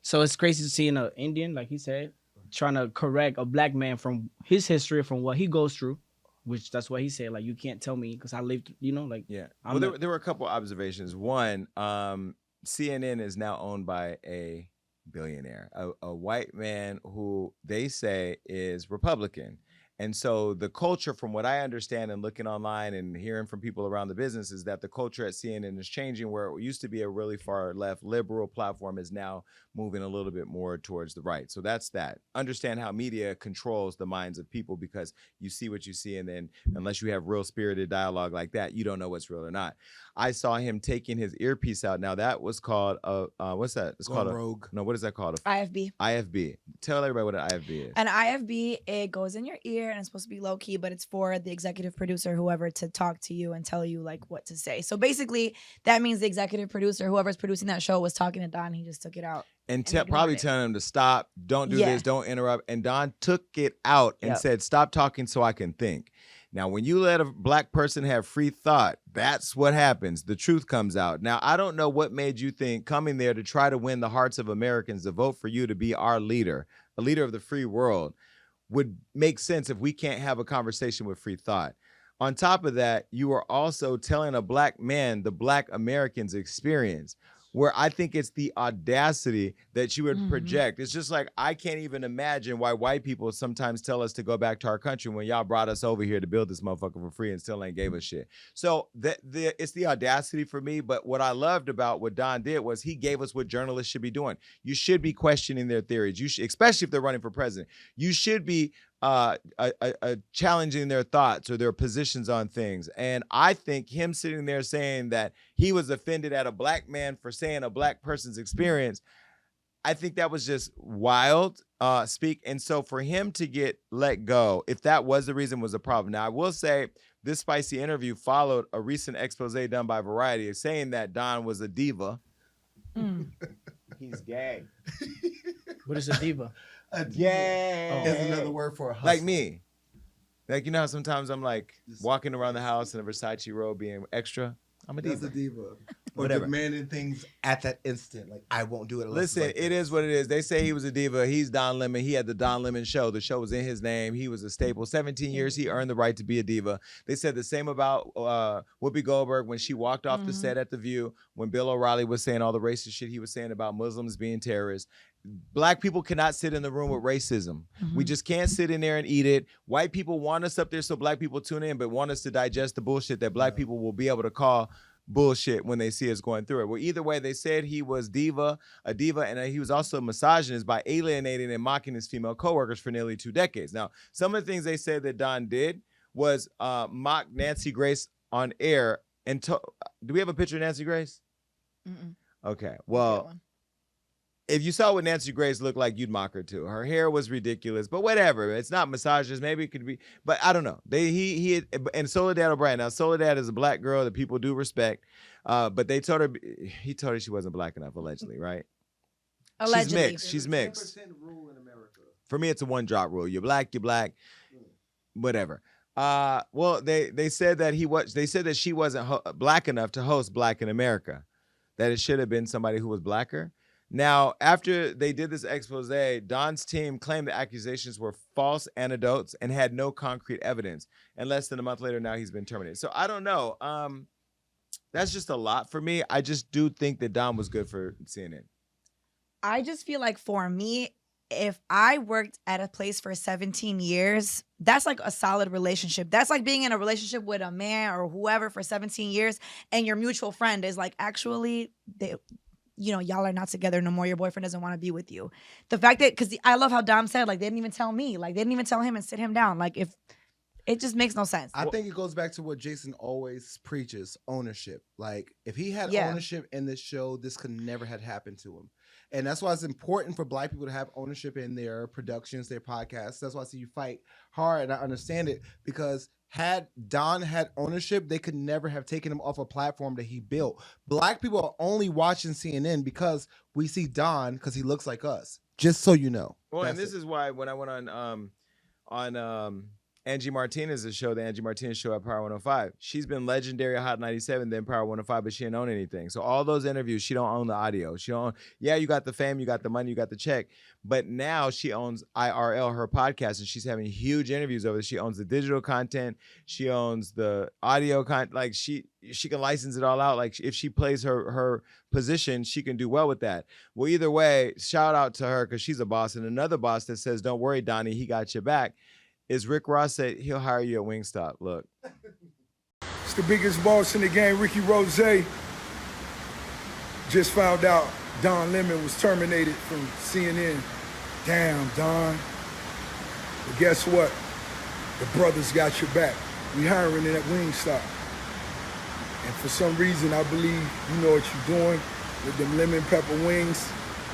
So it's crazy to see an Indian, like he said, trying to correct a black man from his history, from what he goes through, which that's what he said. Like, you can't tell me because I lived, Yeah. Well, there were a couple observations. One, CNN is now owned by a billionaire, a white man who they say is Republican. And so the culture, from what I understand and looking online and hearing from people around the business, is that the culture at CNN is changing, where it used to be a really far left liberal platform is now moving a little bit more towards the right. So that's that. Understand how media controls the minds of people, because you see what you see, and then unless you have real spirited dialogue like that, you don't know what's real or not. I saw him taking his earpiece out. Now that was called what's that? It's called rogue. No, what is that called? IFB. IFB. Tell everybody what an IFB is. An IFB, it goes in your ear and it's supposed to be low key, but it's for the executive producer, whoever, to talk to you and tell you like what to say. So basically, that means the executive producer, whoever's producing that show, was talking to Don. He just took it out. And probably telling him to stop, don't do this, don't interrupt. And Don took it out and said, stop talking so I can think. Now, when you let a black person have free thought, that's what happens. The truth comes out. Now, I don't know what made you think coming there to try to win the hearts of Americans to vote for you to be our leader, a leader of the free world, would make sense if we can't have a conversation with free thought. On top of that, you are also telling a black man the black Americans experience, where I think it's the audacity that you would project. It's just like, I can't even imagine why white people sometimes tell us to go back to our country when y'all brought us over here to build this motherfucker for free and still ain't gave us shit. So it's the audacity for me. But what I loved about what Don did was he gave us what journalists should be doing. You should be questioning their theories. You should, especially if they're running for president. You should be challenging their thoughts or their positions on things. And I think him sitting there saying that he was offended at a black man for saying a black person's experience, I think that was just wild speak. And so for him to get let go, if that was the reason, was a problem. Now, I will say this spicy interview followed a recent expose done by Variety saying that Don was a diva. He's gay. What is a diva? Yeah, is another word for a hustler. Like me. Like, you know how sometimes I'm like walking around the house in a Versace robe being extra? I'm a diva. That's a diva. Or Whatever. demanding things at that instant. Like, I won't do it unless Listen, like it is what it is. They say he was a diva. He's Don Lemon. He had the Don Lemon show. The show was in his name. He was a staple. 17 years, he earned the right to be a diva. They said the same about Whoopi Goldberg when she walked off the set at The View, when Bill O'Reilly was saying all the racist shit he was saying about Muslims being terrorists. Black people cannot sit in the room with racism. We just can't sit in there and eat it. White people want us up there so black people tune in, but want us to digest the bullshit that black people will be able to call bullshit when they see us going through it. Well, either way, they said he was a diva, and he was also a misogynist by alienating and mocking his female coworkers for nearly 2 decades. Now, some of the things they said that Don did was mock Nancy Grace on air. And do we have a picture of Nancy Grace? Okay, well, if you saw what Nancy Grace looked like, you'd mock her too. Her hair was ridiculous, but whatever. It's not misogynist. Maybe it could be, but I don't know. And Soledad O'Brien. Now, Soledad is a black girl that people do respect, but he told her she wasn't black enough, allegedly, right? Allegedly. She's mixed. 10% rule in America. For me, it's a 1-drop rule. You're black, whatever. Well, they said that she wasn't black enough to host Black in America, that it should have been somebody who was blacker. Now, after they did this expose, Don's team claimed the accusations were false anecdotes and had no concrete evidence. And less than a month later, now he's been terminated. So I don't know. That's just a lot for me. I just do think that Don was good for CNN. I just feel like for me, if I worked at a place for 17 years, that's like a solid relationship. That's like being in a relationship with a man or whoever for 17 years and your mutual friend is like, actually, y'all are not together no more. Your boyfriend doesn't want to be with you. The fact that, because I love how Dom said, like, they didn't even tell me. Like, they didn't even tell him and sit him down. Like, if it just makes no sense. I think it goes back to what Jason always preaches, ownership. Like, if he had ownership in this show, this could never have happened to him. And that's why it's important for Black people to have ownership in their productions, their podcasts. That's why I see you fight hard, and I understand it, because had Don had ownership, they could never have taken him off a platform that he built. Black people are only watching CNN because we see Don because he looks like us. Just so you know. Well, That's and this is why when I went on Angie Martinez's show, the Angie Martinez show at Power 105, she's been legendary at Hot 97, then Power 105, but she didn't own anything. So all those interviews, she don't own the audio. She don't. Yeah, you got the fame, you got the money, you got the check, but now she owns IRL, her podcast, and she's having huge interviews over it. She owns the digital content, she owns the audio content. Like she can license it all out. Like if she plays her position, she can do well with that. Well, either way, shout out to her because she's a boss. And another boss that says, "Don't worry, Donnie, he got your back," is Rick Ross said he'll hire you at Wingstop. Look. It's the biggest boss in the game, Ricky Rose. Just found out Don Lemon was terminated from CNN. Damn, Don. But guess what? The brothers got your back. We hiring it at Wingstop. And for some reason, I believe you know what you're doing with them lemon pepper wings.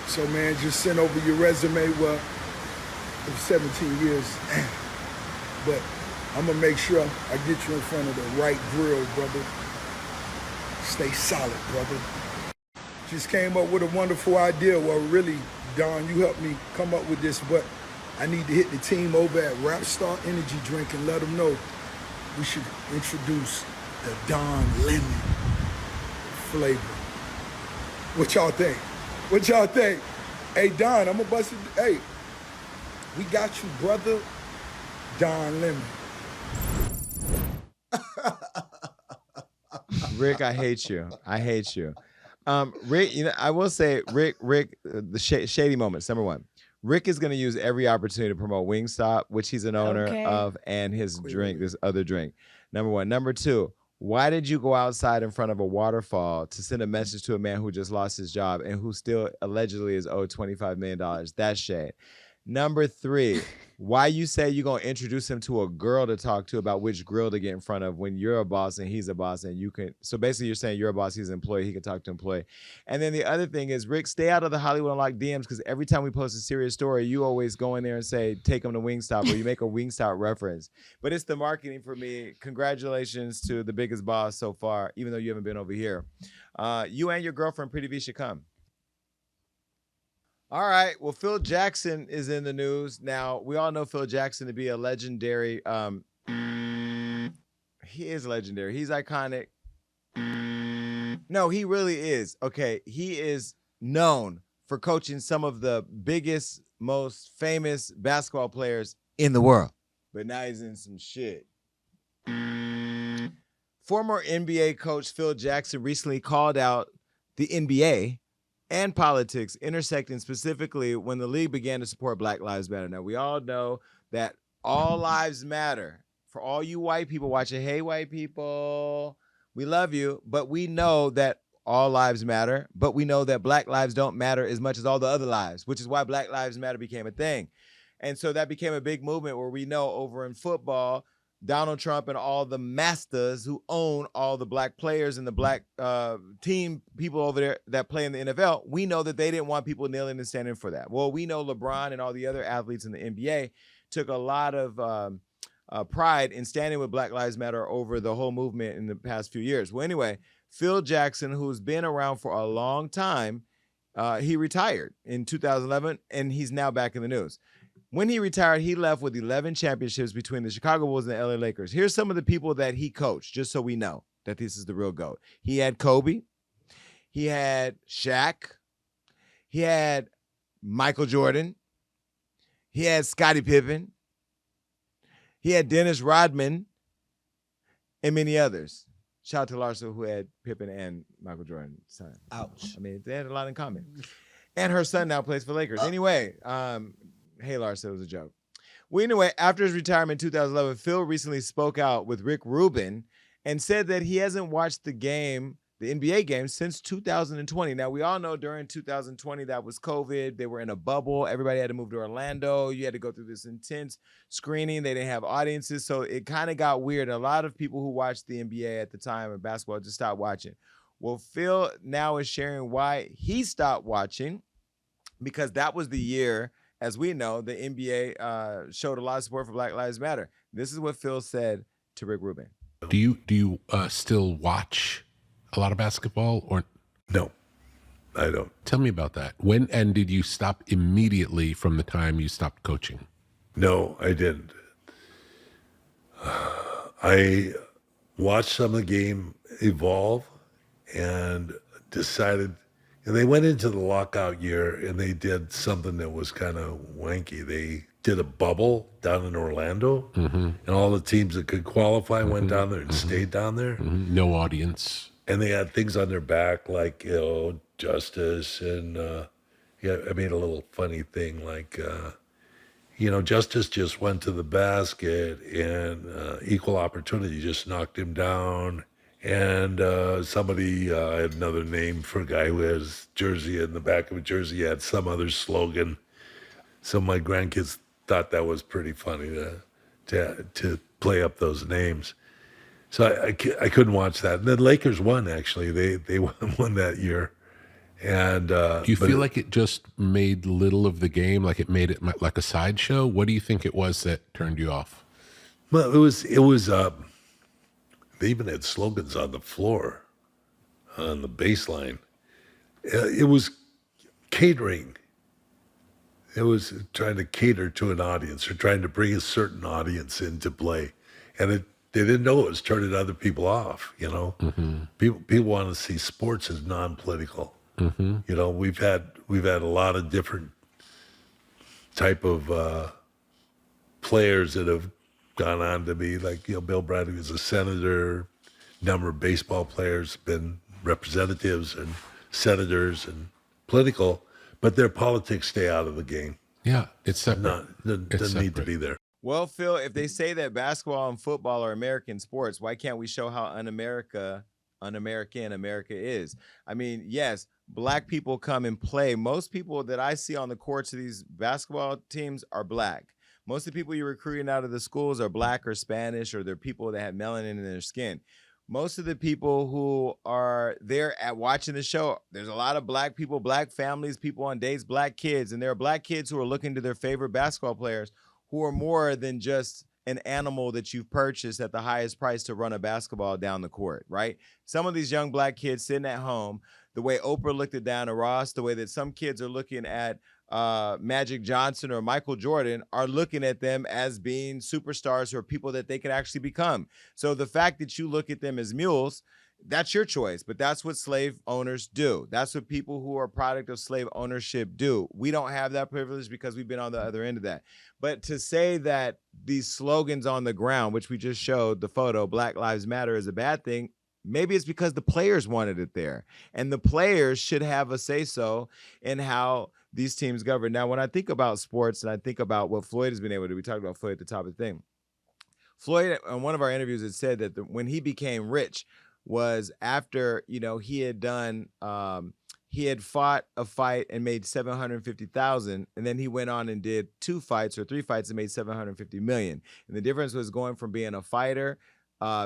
So, man, just send over your resume. Well, it was 17 years. But I'm going to make sure I get you in front of the right grill, brother. Stay solid, brother. Just came up with a wonderful idea. Well, really, Don, you helped me come up with this, but I need to hit the team over at Rapstar Energy Drink and let them know we should introduce the Don Lemon flavor. What y'all think? What y'all think? Hey, Don, I'm going to bust it. Hey, we got you, brother. Don Lemon. Rick, I hate you. I hate you. Rick, you know, I will say, Rick, the shady moments. Number one, Rick is going to use every opportunity to promote Wingstop, which he's an owner of, and his drink, this other drink. Number one. Number two, why did you go outside in front of a waterfall to send a message to a man who just lost his job and who still allegedly is owed $25 million? That's shade. Number three, why you say you're going to introduce him to a girl to talk to about which grill to get in front of when you're a boss and he's a boss and you can. So basically you're saying you're a boss, he's an employee, he can talk to an employee. And then the other thing is, Rick, stay out of the Hollywood Unlocked DMs because every time we post a serious story, you always go in there and say, take him to Wingstop, or you make a Wingstop reference. But it's the marketing for me. Congratulations to the biggest boss so far, even though you haven't been over here. You and your girlfriend, Pretty V, should come. All right. Well, Phil Jackson is in the news. Now, we all know Phil Jackson to be a legendary. He is legendary. He's iconic. No, he really is. Okay. He is known for coaching some of the biggest, most famous basketball players in the world. But now he's in some shit. Former NBA coach Phil Jackson recently called out the NBA and politics intersecting, specifically when the league began to support Black Lives Matter. Now, we all know that all lives matter. For all you white people watching, hey, white people, we love you, but we know that all lives matter, but we know that Black lives don't matter as much as all the other lives, which is why Black Lives Matter became a thing. And so that became a big movement where we know over in football, Donald Trump and all the masters who own all the black players and the black team people over there that play in the NFL, we know that they didn't want people kneeling and standing for that. Well, we know LeBron and all the other athletes in the NBA took a lot of pride in standing with Black Lives Matter over the whole movement in the past few years. Well, anyway, Phil Jackson, who's been around for a long time, he retired in 2011, and he's now back in the news. When he retired, he left with 11 championships between the Chicago Bulls and the LA Lakers. Here's some of the people that he coached, just so we know that this is the real GOAT. He had Kobe. He had Shaq. He had Michael Jordan. He had Scottie Pippen. He had Dennis Rodman and many others. Shout out to Larsa, who had Pippen and Michael Jordan's son. Ouch. I mean, they had a lot in common. And her son now plays for Lakers. Anyway, hey, Larsa, it was a joke. Well, anyway, after his retirement in 2011, Phil recently spoke out with Rick Rubin and said that he hasn't watched the NBA game since 2020. Now, we all know during 2020, that was COVID. They were in a bubble. Everybody had to move to Orlando. You had to go through this intense screening. They didn't have audiences. So it kind of got weird. A lot of people who watched the NBA at the time of basketball just stopped watching. Well, Phil now is sharing why he stopped watching because that was the year, as we know, the NBA showed a lot of support for Black Lives Matter. This is what Phil said to Rick Rubin. Do you still watch a lot of basketball or No, I don't. Tell me about that. When and did you stop immediately from the time you stopped coaching? No, I didn't. I watched some of the game evolve and decided, and they went into the lockout year and they did something that was kind of wanky. They did a bubble down in Orlando, and all the teams that could qualify went down there and stayed down there. No audience. And they had things on their back like, Justice, and I made a little funny thing like, Justice just went to the basket and Equal Opportunity just knocked him down. And somebody had another name for a guy who has jersey in the back of a jersey, had some other slogan. So my grandkids thought that was pretty funny to play up those names. So I couldn't watch that. And then Lakers won, actually. They won that year. And do you feel like it just made little of the game, like it made it like a sideshow? What do you think it was that turned you off? Well, it was they even had slogans on the floor, on the baseline. It was catering. It was trying to cater to an audience or trying to bring a certain audience into play. And they didn't know it was turning other people off, People want to see sports as non-political. We've had a lot of different type of players that have gone on to be like, Bill Bradley was a senator, number of baseball players been representatives and senators and political, but their politics stay out of the game. Yeah, it's separate. Doesn't need to be there. Well, Phil, if they say that basketball and football are American sports, why can't we show how un-American America is? I mean, yes, Black people come and play. Most people that I see on the courts of these basketball teams are Black. Most of the people you're recruiting out of the schools are Black or Spanish, or they're people that have melanin in their skin. Most of the people who are there at watching the show, there's a lot of Black people, Black families, people on dates, Black kids, and there are Black kids who are looking to their favorite basketball players who are more than just an animal that you've purchased at the highest price to run a basketball down the court, right? Some of these young Black kids sitting at home, the way Oprah looked at Diana Ross, the way that some kids are looking at Magic Johnson or Michael Jordan, are looking at them as being superstars or people that they could actually become. So the fact that you look at them as mules, that's your choice, but that's what slave owners do. That's what people who are a product of slave ownership do. We don't have that privilege because we've been on the other end of that. But to say that these slogans on the ground, which we just showed the photo, Black Lives Matter, is a bad thing, maybe it's because the players wanted it there. And the players should have a say-so in how these teams govern. Now, when I think about sports and I think about what Floyd has been able to do, we talked about Floyd at the top of the thing. Floyd, in one of our interviews, had said that when he became rich was after, he had done, he had fought a fight and made $750,000, and then he went on and did 2 fights or 3 fights and made $750 million. And the difference was going from being a fighter,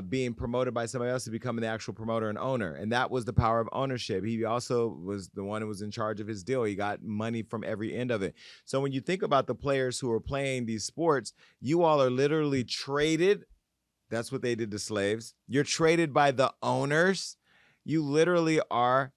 being promoted by somebody else, to becoming the actual promoter and owner. And that was the power of ownership. He also was the one who was in charge of his deal. He got money from every end of it. So when you think about the players who are playing these sports, you all are literally traded. That's what they did to slaves. You're traded by the owners. You literally are.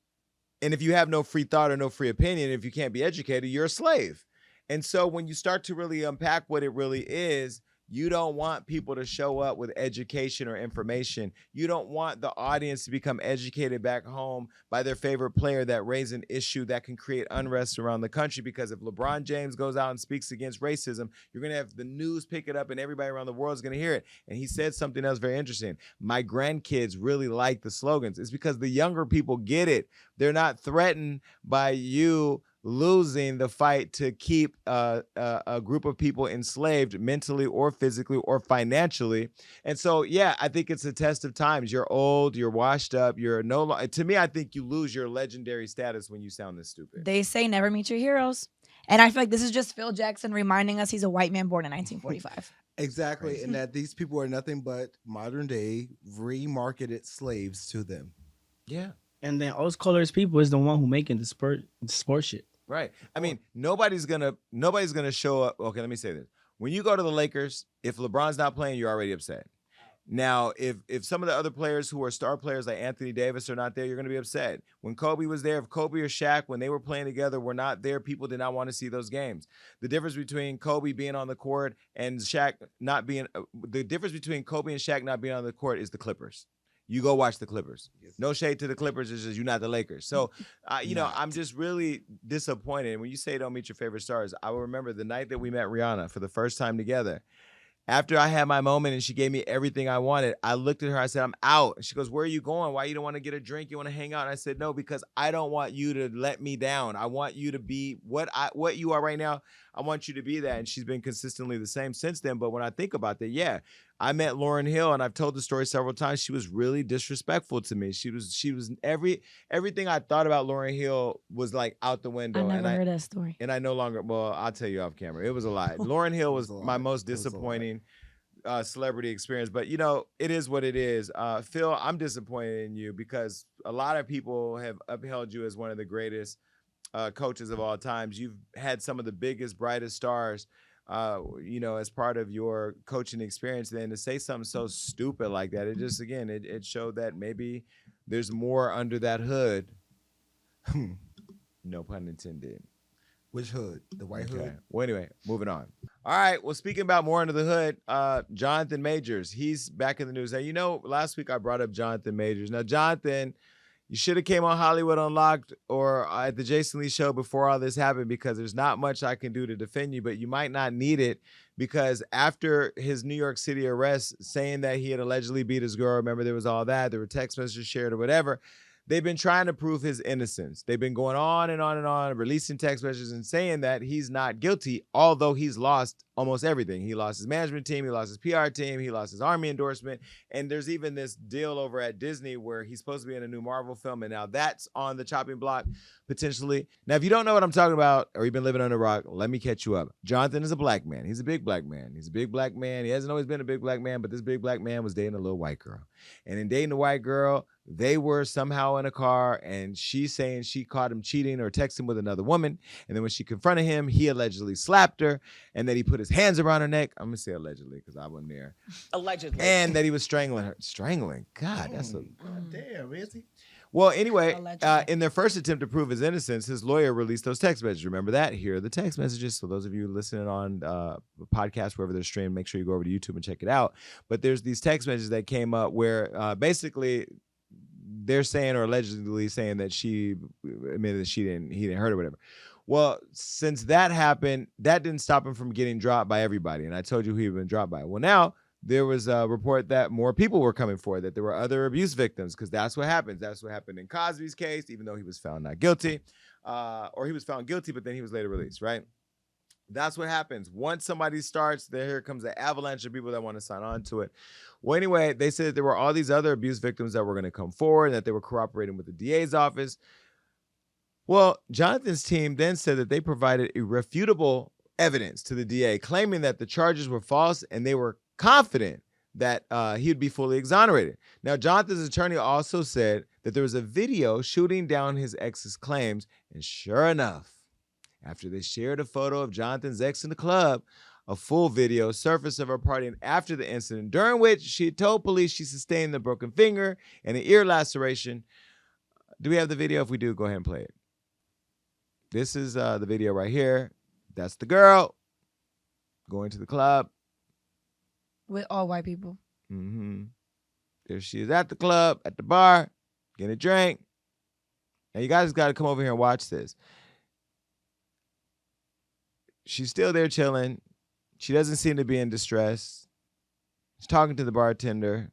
And if you have no free thought or no free opinion, if you can't be educated, you're a slave. And so when you start to really unpack what it really is, you don't want people to show up with education or information. You don't want the audience to become educated back home by their favorite player that raised an issue that can create unrest around the country. Because if LeBron James goes out and speaks against racism, you're going to have the news pick it up and everybody around the world is going to hear it. And he said something else very interesting. My grandkids really like the slogans. It's because the younger people get it. They're not threatened by you losing the fight to keep a group of people enslaved mentally or physically or financially. And so, yeah, I think it's a test of times. You're old, you're washed up, you're no longer, to me, I think you lose your legendary status when you sound this stupid. They say never meet your heroes. And I feel like this is just Phil Jackson reminding us he's a white man born in 1945. Exactly. Crazy. And that these people are nothing but modern day remarketed slaves to them. Yeah. And then Oz Colors people is the one who making the sport shit. Right. I mean, nobody's gonna show up. Okay, let me say this. When you go to the Lakers, if LeBron's not playing, you're already upset. Now, if some of the other players who are star players like Anthony Davis are not there, you're going to be upset. When Kobe was there, if Kobe or Shaq, when they were playing together, were not there, people did not want to see those games. The difference between Kobe being on the court and Shaq not being the difference between Kobe and Shaq not being on the court is the Clippers. You go watch the Clippers. No shade to the Clippers. It's just you're not the Lakers. So, I'm just really disappointed. When you say don't meet your favorite stars, I will remember the night that we met Rihanna for the first time together. After I had my moment and she gave me everything I wanted, I looked at her, I said, I'm out. And she goes, where are you going? Why you don't want to get a drink? You want to hang out? And I said, no, because I don't want you to let me down. I want you to be what you are right now. I want you to be that. And she's been consistently the same since then. But when I think about that, yeah, I met Lauryn Hill and I've told the story several times. She was really disrespectful to me. She was everything I thought about Lauryn Hill was like out the window. I never heard that story. And I no longer, well, I'll tell you off camera. It was a lie. Lauryn Hill was my most disappointing celebrity experience. But, it is what it is. Phil, I'm disappointed in you because a lot of people have upheld you as one of the greatest coaches of all times. You've had some of the biggest, brightest stars, as part of your coaching experience. Then to say something so stupid like that, it just, again, it showed that maybe there's more under that hood. No pun intended. Which hood? The white hood? Well, anyway, moving on. All right. Well, speaking about more under the hood, Jonathan Majors, he's back in the news. Now, last week I brought up Jonathan Majors. Now, Jonathan, you should have came on Hollywood Unlocked or at the Jason Lee Show before all this happened because there's not much I can do to defend you, but you might not need it because after his New York City arrest saying that he had allegedly beat his girl, remember there was all that, there were text messages shared or whatever, they've been trying to prove his innocence. They've been going on and on and on, releasing text messages and saying that he's not guilty, although he's lost almost everything. He lost his management team, he lost his PR team, he lost his Army endorsement, and there's even this deal over at Disney where he's supposed to be in a new Marvel film, and now that's on the chopping block, potentially. Now, if you don't know what I'm talking about, or you've been living under a rock, let me catch you up. Jonathan is a black man. He's a big black man. He's a big black man. He hasn't always been a big black man, but this big black man was dating a little white girl. And in dating a white girl, they were somehow in a car, and she's saying she caught him cheating or texting with another woman. And then when she confronted him, he allegedly slapped her, and that he put his hands around her neck. I'm going to say allegedly because I wasn't there. Allegedly. And that he was strangling her. Strangling? God, that's a... Damn, is he? Well, anyway, in their first attempt to prove his innocence, his lawyer released those text messages. Remember that? Here are the text messages. So those of you listening on the podcast, wherever they're streamed, make sure you go over to YouTube and check it out. But there's these text messages that came up where basically they're saying or allegedly saying that she admitted that he didn't hurt her or whatever. Well, since that happened, that didn't stop him from getting dropped by everybody. And I told you he'd been dropped by. Well, now there was a report that more people were coming forward, that there were other abuse victims, because that's what happens. That's what happened in Cosby's case, even though he was found not guilty, or he was found guilty, but then he was later released, right? That's what happens. Once somebody starts, here comes an avalanche of people that want to sign on to it. Well, anyway, they said that there were all these other abuse victims that were going to come forward and that they were cooperating with the DA's office. Well, Jonathan's team then said that they provided irrefutable evidence to the DA, claiming that the charges were false and they were confident that he would be fully exonerated. Now, Jonathan's attorney also said that there was a video shooting down his ex's claims, and sure enough, after they shared a photo of Jonathan's ex in the club, a full video surfaced of her partying after the incident, during which she had told police she sustained a broken finger and an ear laceration. Do we have the video? If we do, go ahead and play it. This is the video right here. That's the girl going to the club. With all white people. Mm-hmm. There she is at the club, at the bar, getting a drink. Now, you guys got to come over here and watch this. She's still there chilling. She doesn't seem to be in distress. She's talking to the bartender.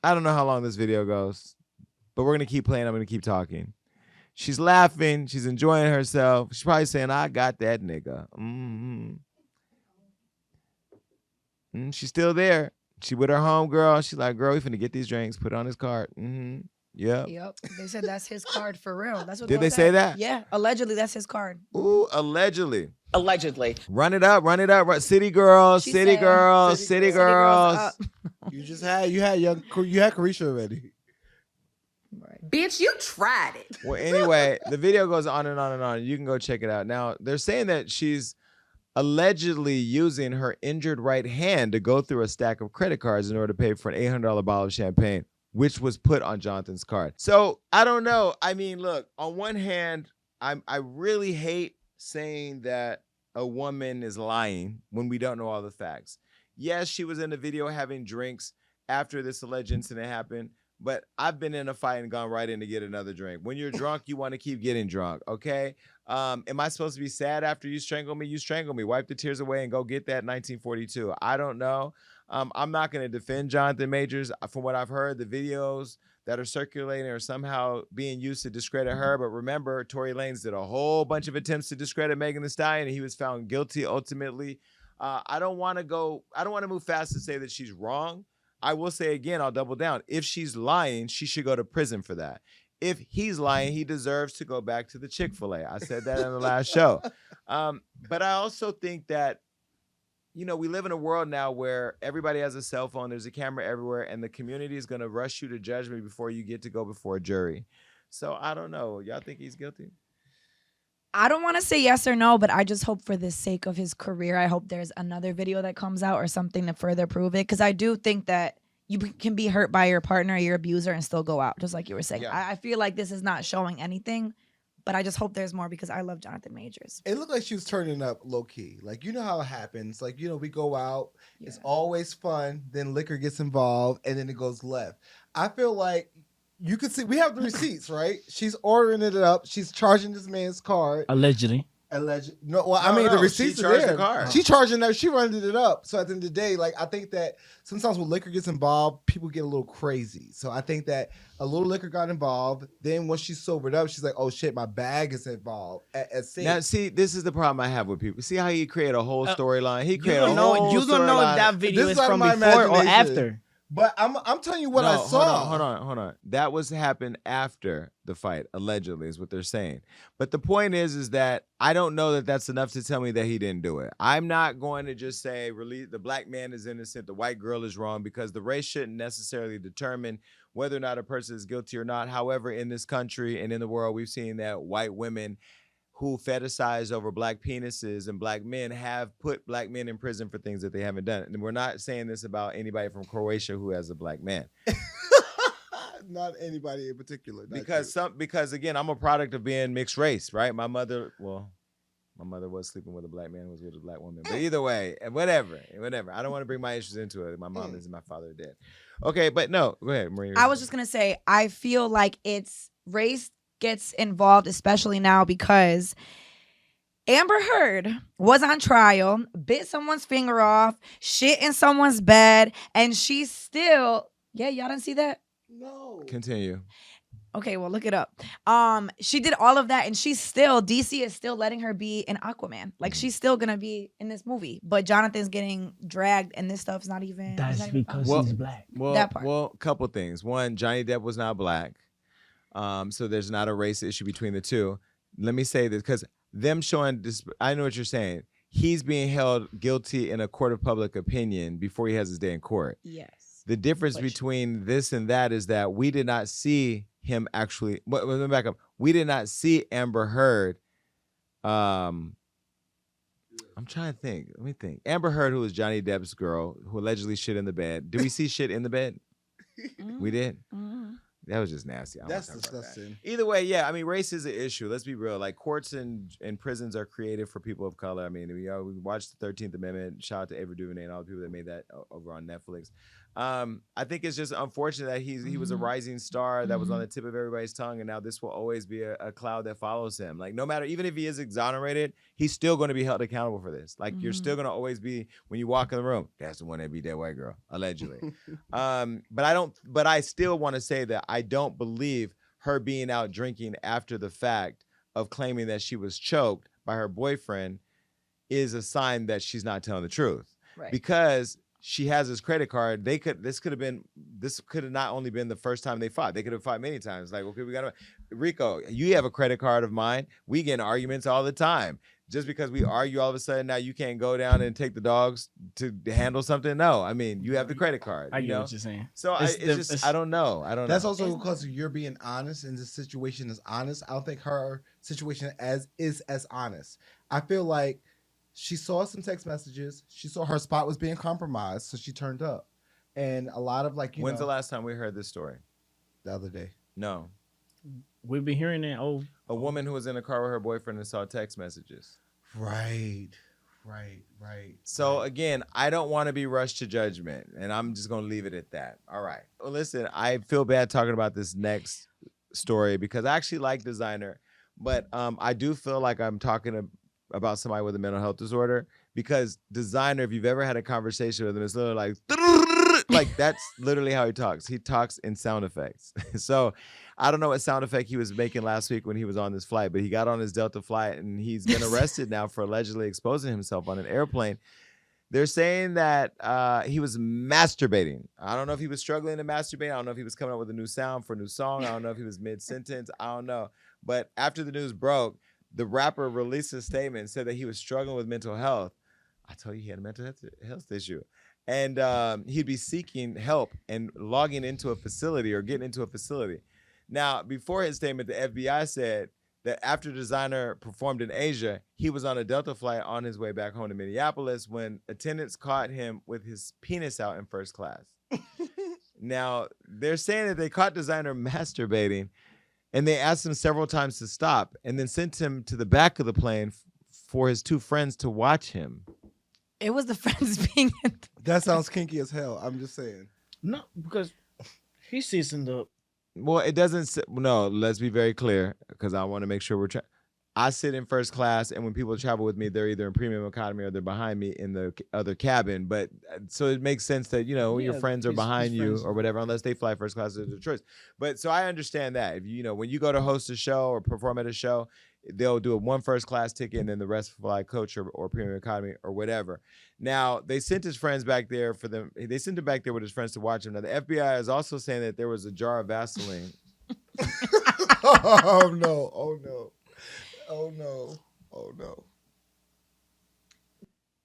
I don't know how long this video goes, but we're going to keep playing. I'm going to keep talking. She's laughing. She's enjoying herself. She's probably saying, I got that nigga. Mm-hmm. She's still there. She with her homegirl. She's like, girl, we finna get these drinks. Put it on his card. Mm-hmm. Yep. They said that's his card for real. That's what Did they say that? Yeah. Allegedly, that's his card. Ooh, allegedly. Allegedly. Run it up. City girls, city girls. You had CARESHA already. Right. Bitch, you tried it. Well, anyway, the video goes on and on and on. You can go check it out. Now, they're saying that she's allegedly using her injured right hand to go through a stack of credit cards in order to pay for an $800 bottle of champagne, which was put on Jonathan's card. So I don't know. I mean, look, on one hand, I really hate saying that a woman is lying when we don't know all the facts. Yes, she was in the video having drinks after this alleged incident happened, but I've been in a fight and gone right in to get another drink. When you're drunk, you want to keep getting drunk, okay? Am I supposed to be sad after you strangle me? You strangle me. Wipe the tears away and go get that 1942. I don't know. I'm not going to defend Jonathan Majors. From what I've heard, the videos that are circulating are somehow being used to discredit her. But remember, Tory Lanez did a whole bunch of attempts to discredit Megan Thee Stallion, and he was found guilty ultimately. I don't want to move fast to say that she's wrong. I will say again, I'll double down. If she's lying, she should go to prison for that. If he's lying, he deserves to go back to the Chick-fil-A. I said that in the last show. But I also think that, you know, we live in a world now where everybody has a cell phone. There's a camera everywhere, and the community is going to rush you to judgment before you get to go before a jury. So I don't know. Y'all think he's guilty? I don't want to say yes or no, but I just hope for the sake of his career, I hope there's another video that comes out or something to further prove it. Because I do think that you can be hurt by your partner or your abuser and still go out, just like you were saying. Yeah. I feel like this is not showing anything, but I just hope there's more because I love Jonathan Majors. It looked like she was turning up low key. Like, you know how it happens. Like, you know, we go out, it's always fun, then liquor gets involved, and then it goes left. I feel like you could see, we have the receipts, right? She's ordering it up. She's charging this man's card. Allegedly. No, well, I mean, the receipts she are charged there. the card. She charging that. She running it up. So at the end of the day, like, I think that sometimes when liquor gets involved, people get a little crazy. So I think that a little liquor got involved. Then once she's sobered up, she's like, oh shit, my bag is involved. Now, see, this is the problem I have with people. See how he create a whole storyline? He created You a whole don't know if that video is from before or after. But I'm telling you what I saw. Hold on. That was happened after the fight, allegedly, is what they're saying. But the point is that I don't know that that's enough to tell me that he didn't do it. I'm not going to just say the black man is innocent, the white girl is wrong, because the race shouldn't necessarily determine whether or not a person is guilty or not. However, in this country and in the world, we've seen that white women who fetishize over black penises and black men have put black men in prison for things that they haven't done. And we're not saying this about anybody from Croatia who has a black man. Not anybody in particular. Because again, I'm a product of being mixed race, right? My mother was sleeping with a black man who was with a black woman. But either way, whatever. I don't want to bring my issues into it. My mom is, my father are dead. Okay, but no, go ahead, Maria. I was just going to say, I feel like it's race gets involved, especially now because Amber Heard was on trial, bit someone's finger off, shit in someone's bed, and she's still, y'all didn't see that? No. Continue. Okay, well, look it up. She did all of that, and DC is still letting her be in Aquaman. Like, she's still gonna be in this movie, but Jonathan's getting dragged, and this stuff's not even. That's because he's black. That part. Well, couple things. One, Johnny Depp was not black. So there's not a race issue between the two. Let me say this, because them showing this, I know what you're saying. He's being held guilty in a court of public opinion before he has his day in court. Yes. The difference between this and that is that we did not see him actually. Let me back up. We did not see Amber Heard. I'm trying to think. Let me think. Amber Heard, who was Johnny Depp's girl, who allegedly shit in the bed. Did we see shit in the bed? We did. That was just nasty. That's disgusting. Either way, yeah. I mean, race is an issue. Let's be real. Like, courts and prisons are created for people of color. I mean, we watched the 13th Amendment. Shout out to Ava DuVernay and all the people that made that over on Netflix. I think it's just unfortunate that he was a rising star that was on the tip of everybody's tongue, and now this will always be a cloud that follows him. Like, no matter, even if he is exonerated, he's still going to be held accountable for this. Like, you're still going to always be, when you walk in the room, that's the one that beat that white girl, allegedly. But I still want to say that I don't believe her being out drinking after the fact of claiming that she was choked by her boyfriend is a sign that she's not telling the truth. Right. Because she has his credit card. This could have not only been the first time they fought. They could have fought many times. Like, okay, Rico, you have a credit card of mine. We get in arguments all the time. just because we argue all of a sudden now you can't go down and take the dogs to handle something. No, I mean, you have the credit card. I you get know? what you're saying. So I don't know. That's also because you're being honest, and the situation is honest. I don't think her situation is as honest. I feel like she saw some text messages. She saw her spot was being compromised, so she turned up. And a lot of When's the last time we heard this story? The other day. No. We've been hearing it. A woman who was in a car with her boyfriend and saw text messages. Right. So again, I don't want to be rushed to judgment, and I'm just going to leave it at that. All right. Well, listen, I feel bad talking about this next story because I actually like Desiigner, but I do feel like I'm talking about somebody with a mental health disorder because Desiigner, if you've ever had a conversation with him, it's literally like that's literally how he talks. He talks in sound effects. So I don't know what sound effect he was making last week when he was on this flight, but he got on his Delta flight and he's been arrested now for allegedly exposing himself on an airplane. They're saying that he was masturbating. I don't know if he was struggling to masturbate. I don't know if he was coming up with a new sound for a new song. I don't know if he was mid-sentence. I don't know. But after the news broke, the rapper released a statement and said that he was struggling with mental health. I told you he had a mental health issue. And he'd be seeking help and logging into a facility or getting into a facility. Now, before his statement, the FBI said that after Desiigner performed in Asia, he was on a Delta flight on his way back home to Minneapolis when attendants caught him with his penis out in first class. Now, they're saying that they caught Desiigner masturbating, and they asked him several times to stop and then sent him to the back of the plane for his two friends to watch him. It was the friends being. That sounds kinky as hell. I'm just saying. No, because he seasoned up. Well, it doesn't. No, let's be very clear because I want to make sure we're. I sit in first class, and when people travel with me, they're either in premium economy or they're behind me in the other cabin. But so it makes sense that your friends are behind you or whatever, unless they fly first class, it's their choice. But so I understand that if when you go to host a show or perform at a show, they'll do one first class ticket and then the rest fly coach or premium economy or whatever. Now they sent his friends back there for them. They sent him back there with his friends to watch him. Now the FBI is also saying that there was a jar of Vaseline. Oh no.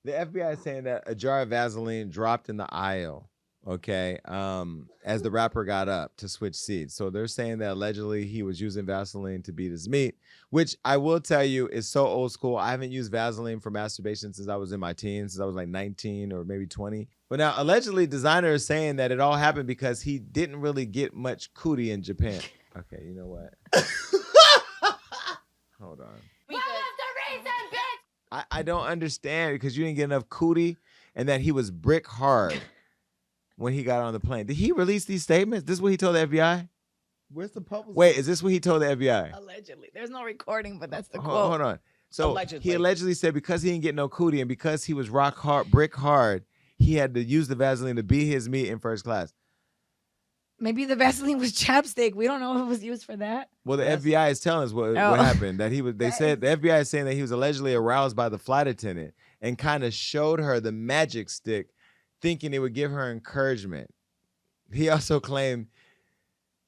The FBI is saying that a jar of Vaseline dropped in the aisle, okay, as the rapper got up to switch seats. So they're saying that allegedly he was using Vaseline to beat his meat, which I will tell you is so old school. I haven't used Vaseline for masturbation since I was in my teens, since I was like 19 or maybe 20. But now allegedly Desiigner is saying that it all happened because he didn't really get much cootie in Japan. Okay, you know what? Hold on. I don't understand because you didn't get enough cootie and that he was brick hard when he got on the plane. Did he release these statements? This is what he told the FBI? Where's the public? Wait, is this what he told the FBI? Allegedly. There's no recording, but that's the quote. Hold on. So Allegedly. he allegedly said because he didn't get no cootie and because he was rock hard, brick hard, he had to use the Vaseline to beat his meat in first class. Maybe the Vaseline was chapstick. We don't know if it was used for that. Well, the FBI is telling us what happened. That he was. They said the FBI is saying that he was allegedly aroused by the flight attendant and kind of showed her the magic stick, thinking it would give her encouragement. He also claimed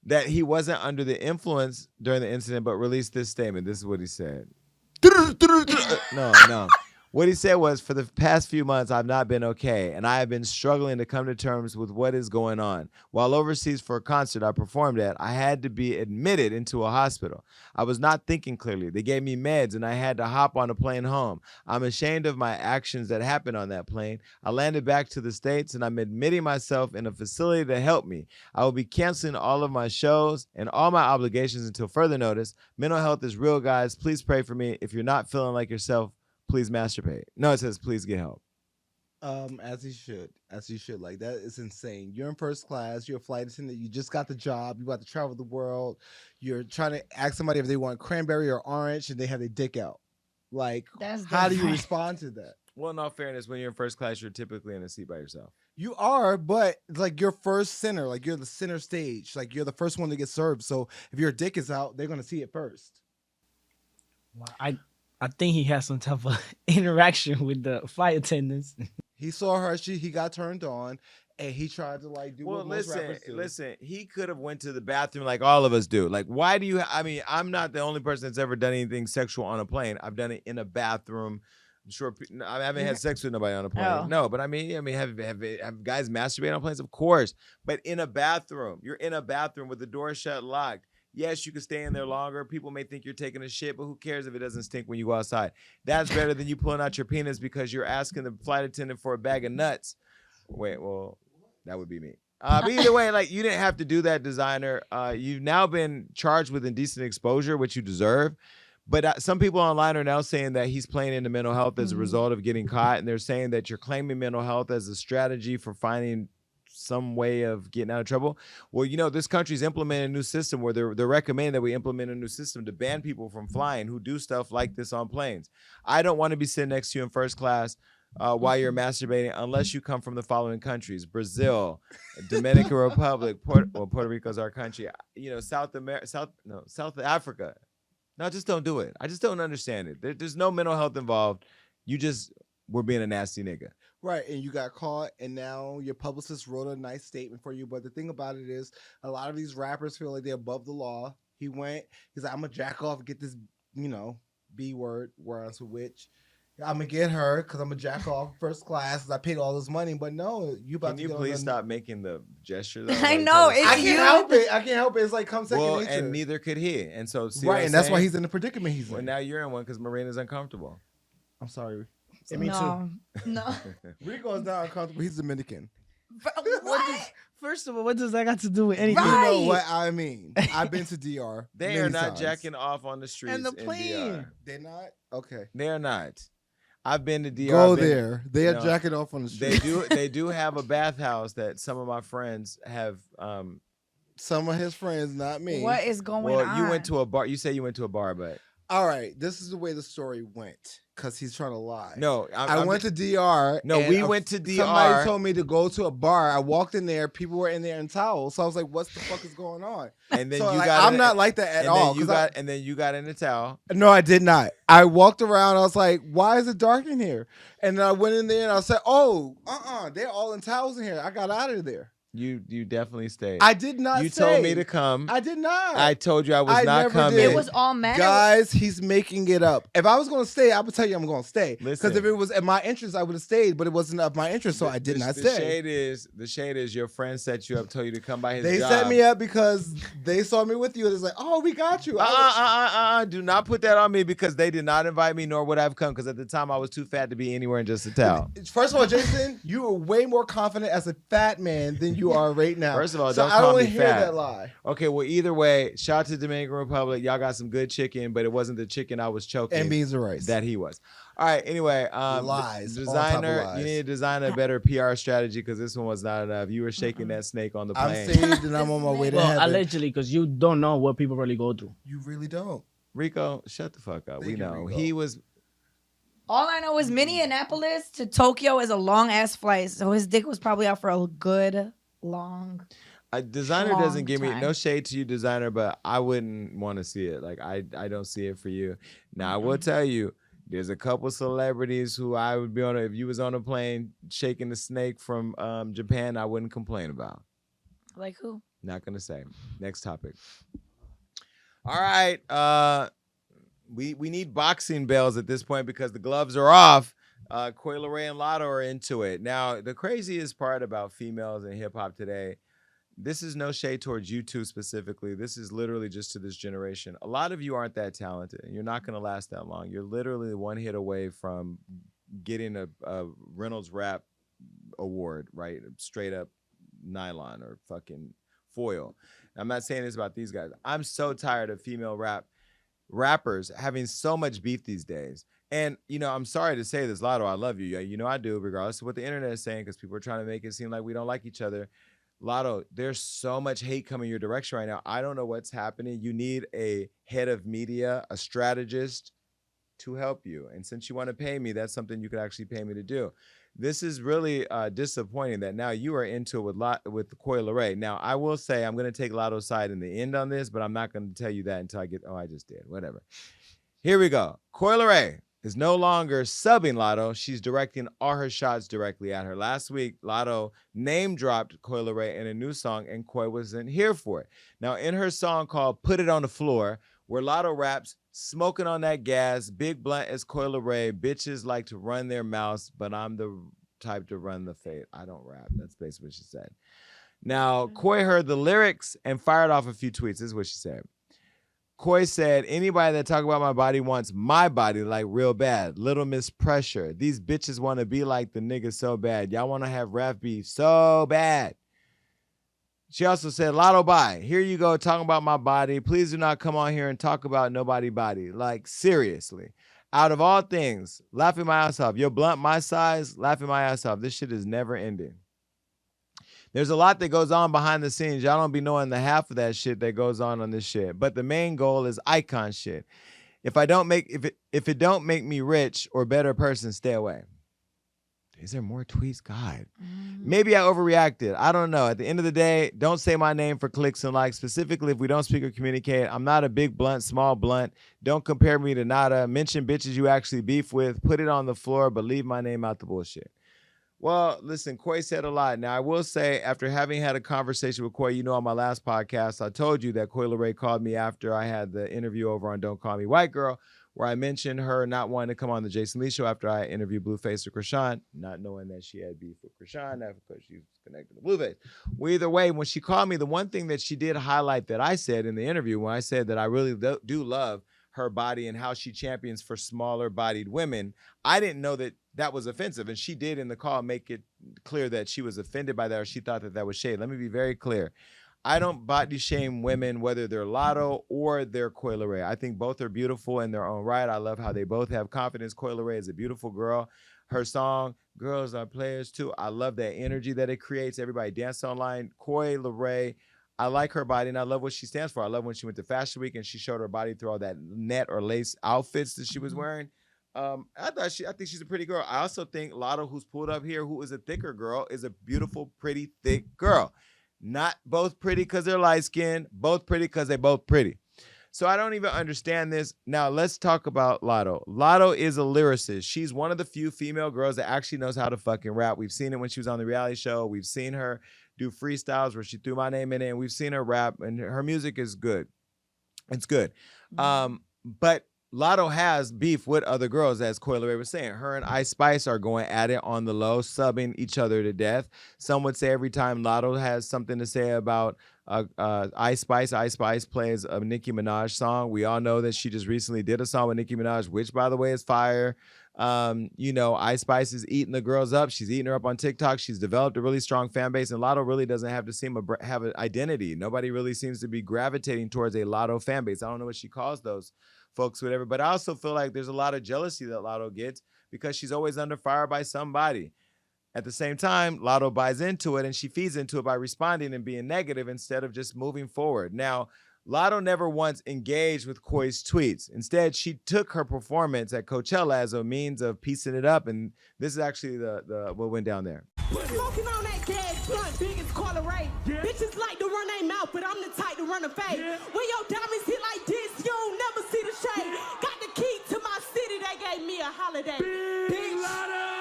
that he wasn't under the during the incident, but released this statement. This is what he said. No. What he said was, for the past few months, I've not been okay, and I have been struggling to come to terms with what is going on. While overseas for a concert I performed at, I had to be admitted into a hospital. I was not thinking clearly. They gave me meds, and I had to hop on a plane home. I'm ashamed of my actions that happened on that plane. I landed back to the States, and I'm admitting myself in a facility to help me. I will be canceling all of my shows and all my obligations until further notice. Mental health is real, guys. Please pray for me. If you're not feeling like yourself, please masturbate. No, it says please get help. As he should. Like, that is insane. You're in first class. You're a flight attendant. You just got the job. You about to travel the world. You're trying to ask somebody if they want cranberry or orange, and they have their dick out. Like, how do you respond to that? Well, in all fairness, when you're in first class, you're typically in a seat by yourself. You are, but it's like you're first center. Like, you're the center stage. Like, you're the first one to get served. So if your dick is out, they're going to see it first. Well, I think he had some type of interaction with the flight attendants. He saw her. He got turned on, And he tried to like do what most rappers do. Listen, he could have went to the bathroom like all of us do. Like, why do you? I mean, I'm not the only person that's ever done anything sexual on a plane. I've done it in a bathroom. I'm sure I haven't had sex with nobody on a plane. Oh. No, but I mean, have guys masturbate on planes? Of course, but in a bathroom, you're in a bathroom with the door shut, locked. Yes, you can stay in there longer. People may think you're taking a shit, but who cares if it doesn't stink when you go outside? That's better than you pulling out your penis because you're asking the flight attendant for a bag of nuts. Wait, well. That would be me. But either way, like you didn't have to do that, designer. You've now been charged with indecent exposure, which you deserve. But some people online are now saying that he's playing into mental health as a result of getting caught. And they're saying that you're claiming mental health as a strategy for finding some way of getting out of trouble. Well, you know, this country's implementing a new system where they're recommending that we implement a new system to ban people from flying who do stuff like this on planes. I don't want to be sitting next to you in first class while you're masturbating, unless you come from the following countries: Brazil, Dominican Republic, Puerto Rico's our country. You know, South Africa. No, just don't do it. I just don't understand it. There's no mental health involved. You just were being a nasty nigga. Right, and you got caught, and now your publicist wrote a nice statement for you. But the thing about it is, a lot of these rappers feel like they're above the law. He's like, I'm gonna jack off and get this, B word, words with which. I'm gonna get her because I'm gonna jack off first class because I paid all this money. But no, you about to. Can you please stop making the gesture? Though? I know. I can't help it. I can't help it. It's like come second nature. And neither could he. And so, right, and that's why he's in the predicament he's in. Well, now you're in one because Marina's uncomfortable. I'm sorry. Me too. No. Rico's not uncomfortable. He's Dominican. What? First of all, what does that got to do with anything? Right. You know what I mean. I've been to DR. They are not jacking off on the streets and the plane. DR. They're not? Okay. They are not. I've been to DR. Go there. They are jacking off on the street. They do have a bathhouse that some of my friends have. Some of his friends, not me. What is going on? Well, you went to a bar. You say you went to a bar, but all right. This is the way the story went because he's trying to lie. No, I went to DR. No, we went to DR. Somebody told me to go to a bar. I walked in there. People were in there in towels. So I was like, "What the fuck is going on?" And then so you I'm not like that at all. And then you got in the towel. No, I did not. I walked around. I was like, "Why is it dark in here?" And then I went in there and I said, "Oh, they're all in towels in here." I got out of there. You definitely stayed. I did not. You told me to come. I did not. I told you I was not coming. It was all men. Guys, he's making it up. If I was going to stay, I would tell you I'm going to stay. Because if it was at my interest, I would have stayed. But it wasn't of my interest, so I did not stay. The shade is your friend set you up, told you to come by his job. They set me up because they saw me with you. It's like, oh, we got you. Do not put that on me because they did not invite me, nor would I have come. Because at the time I was too fat to be anywhere in just a towel. First of all, Jason, you are way more confident as a fat man than you are right now. First of all, so don't I call don't me hear fat. that lie. Okay, well, either way, shout out to Dominican Republic. Y'all got some good chicken, but it wasn't the chicken I was choking. And beans and rice. That he was. All right, anyway. Lies. Designer, lies. you need to design a better PR strategy because this one was not enough. You were shaking that snake on the plane. I'm saved and I'm on my way to heaven. Allegedly, because you don't know what people really go through. You really don't. Rico, shut the fuck up. Thank we you, know. Rico. He was... All I know is Minneapolis to Tokyo is a long ass flight, so his dick was probably out for a good long. Designer doesn't give me time. no shade to you, designer, but I wouldn't want to see it. Like I don't see it for you. Now I will tell you, there's a couple celebrities who I would be on. If you was on a plane shaking the snake from Japan, I wouldn't complain about. Like who? Not gonna say. Next topic. All right. We need boxing bells at this point because the gloves are off. Coi Leray and Latto are into it. Now, the craziest part about females in hip hop today, this is no shade towards you two specifically. This is literally just to this generation. A lot of you aren't that talented, and you're not going to last that long. You're literally one hit away from getting a Reynolds Rap award, right? Straight up nylon or fucking foil. I'm not saying this about these guys. I'm so tired of female rappers having so much beef these days. And, I'm sorry to say this, Latto, I love you. You know I do, regardless of what the internet is saying, because people are trying to make it seem like we don't like each other. Latto, there's so much hate coming your direction right now. I don't know what's happening. You need a head of media, a strategist to help you. And since you want to pay me, that's something you could actually pay me to do. This is really disappointing that now you are into it with Coi Leray. Now, I will say I'm going to take Latto's side in the end on this, but I'm not going to tell you that until I just did. Whatever. Here we go. Coi Leray. is no longer subbing Latto. She's directing all her shots directly at her. Last week, Latto name dropped Coi Leray in a new song, and Coi wasn't here for it. Now, in her song called Put It on the Floor, where Latto raps, smoking on that gas, big blunt as Coi Leray, bitches like to run their mouths, but I'm the type to run the fade. I don't rap. That's basically what she said. Now, Coi heard the lyrics and fired off a few tweets. This is what she said. Coi said, anybody that talk about my body wants my body like real bad. Little Miss Pressure. These bitches want to be like the niggas so bad. Y'all want to have rap beef so bad. She also said, Latto, bye. Here you go talking about my body. Please do not come on here and talk about nobody body. Like, seriously. Out of all things, laughing my ass off. Your blunt my size, laughing my ass off. This shit is never ending. There's a lot that goes on behind the scenes. Y'all don't be knowing the half of that shit that goes on this shit. But the main goal is icon shit. If it don't make me rich or better person, stay away. Is there more tweets? God. Maybe I overreacted. I don't know. At the end of the day, don't say my name for clicks and likes. Specifically, if we don't speak or communicate, I'm not a big blunt, small blunt. Don't compare me to nada. Mention bitches you actually beef with. Put it on the floor, but leave my name out the bullshit. Well, listen, Coi said a lot. Now, I will say, after having had a conversation with Coi, you know, on my last podcast, I told you that Coi Leray called me after I had the interview over on Don't Call Me White Girl, where I mentioned her not wanting to come on the Jason Lee show after I interviewed Blueface or Krishan, not knowing that she had beef with Krishan, that's because she's connected to Blueface. Well, either way, when she called me, the one thing that she did highlight that I said in the interview, when I said that I really do love her body and how she champions for smaller bodied women, I didn't know that that was offensive. And she did in the call make it clear that she was offended by that, or she thought that that was shade. Let me be very clear. I don't body shame women, whether they're Latto or they're Coi Leray. I think both are beautiful in their own right. I love how they both have confidence. Coi Leray is a beautiful girl. Her song, Girls Are Players Too, I love that energy that it creates. Everybody dance online. Coi Leray, I like her body, and I love what she stands for. I love when she went to Fashion Week and she showed her body through all that net or lace outfits that she was wearing. I think she's a pretty girl. I also think Latto, who's pulled up here, who is a thicker girl, is a beautiful, pretty, thick girl. Not both pretty because they're light skinned, both pretty because they're both pretty. So I don't even understand this. Now let's talk about Latto. Latto is a lyricist. She's one of the few female girls that actually knows how to fucking rap. We've seen it when she was on the reality show. We've seen her do freestyles where she threw my name in it, and we've seen her rap, and her music is good. It's good. But Latto has beef with other girls, as Coi Leray was saying. Her and Ice Spice are going at it on the low, subbing each other to death. Some would say every time Latto has something to say about Ice Spice plays a Nicki Minaj song. We all know that she just recently did a song with Nicki Minaj, which, by the way, is fire. You know, Ice Spice is eating the girls up. She's eating her up on TikTok. She's developed a really strong fan base, and Latto really doesn't have to have an identity. Nobody really seems to be gravitating towards a Latto fan base. I don't know what she calls those folks, whatever. But I also feel like there's a lot of jealousy that Latto gets because she's always under fire by somebody. At the same time, Latto buys into it and she feeds into it by responding and being negative instead of just moving forward. Now, Latto never once engaged with Coi's tweets. Instead, she took her performance at Coachella as a means of piecing it up. And this is actually the what went down there. Smoking on that gas blunt, big as Coi Leray. Yeah. Bitches like to run their mouth, but I'm the type to run a fade. Yeah. When your diamonds hit like this, you don't never see the shade. Got the key to my city, they gave me a holiday. Big Latto!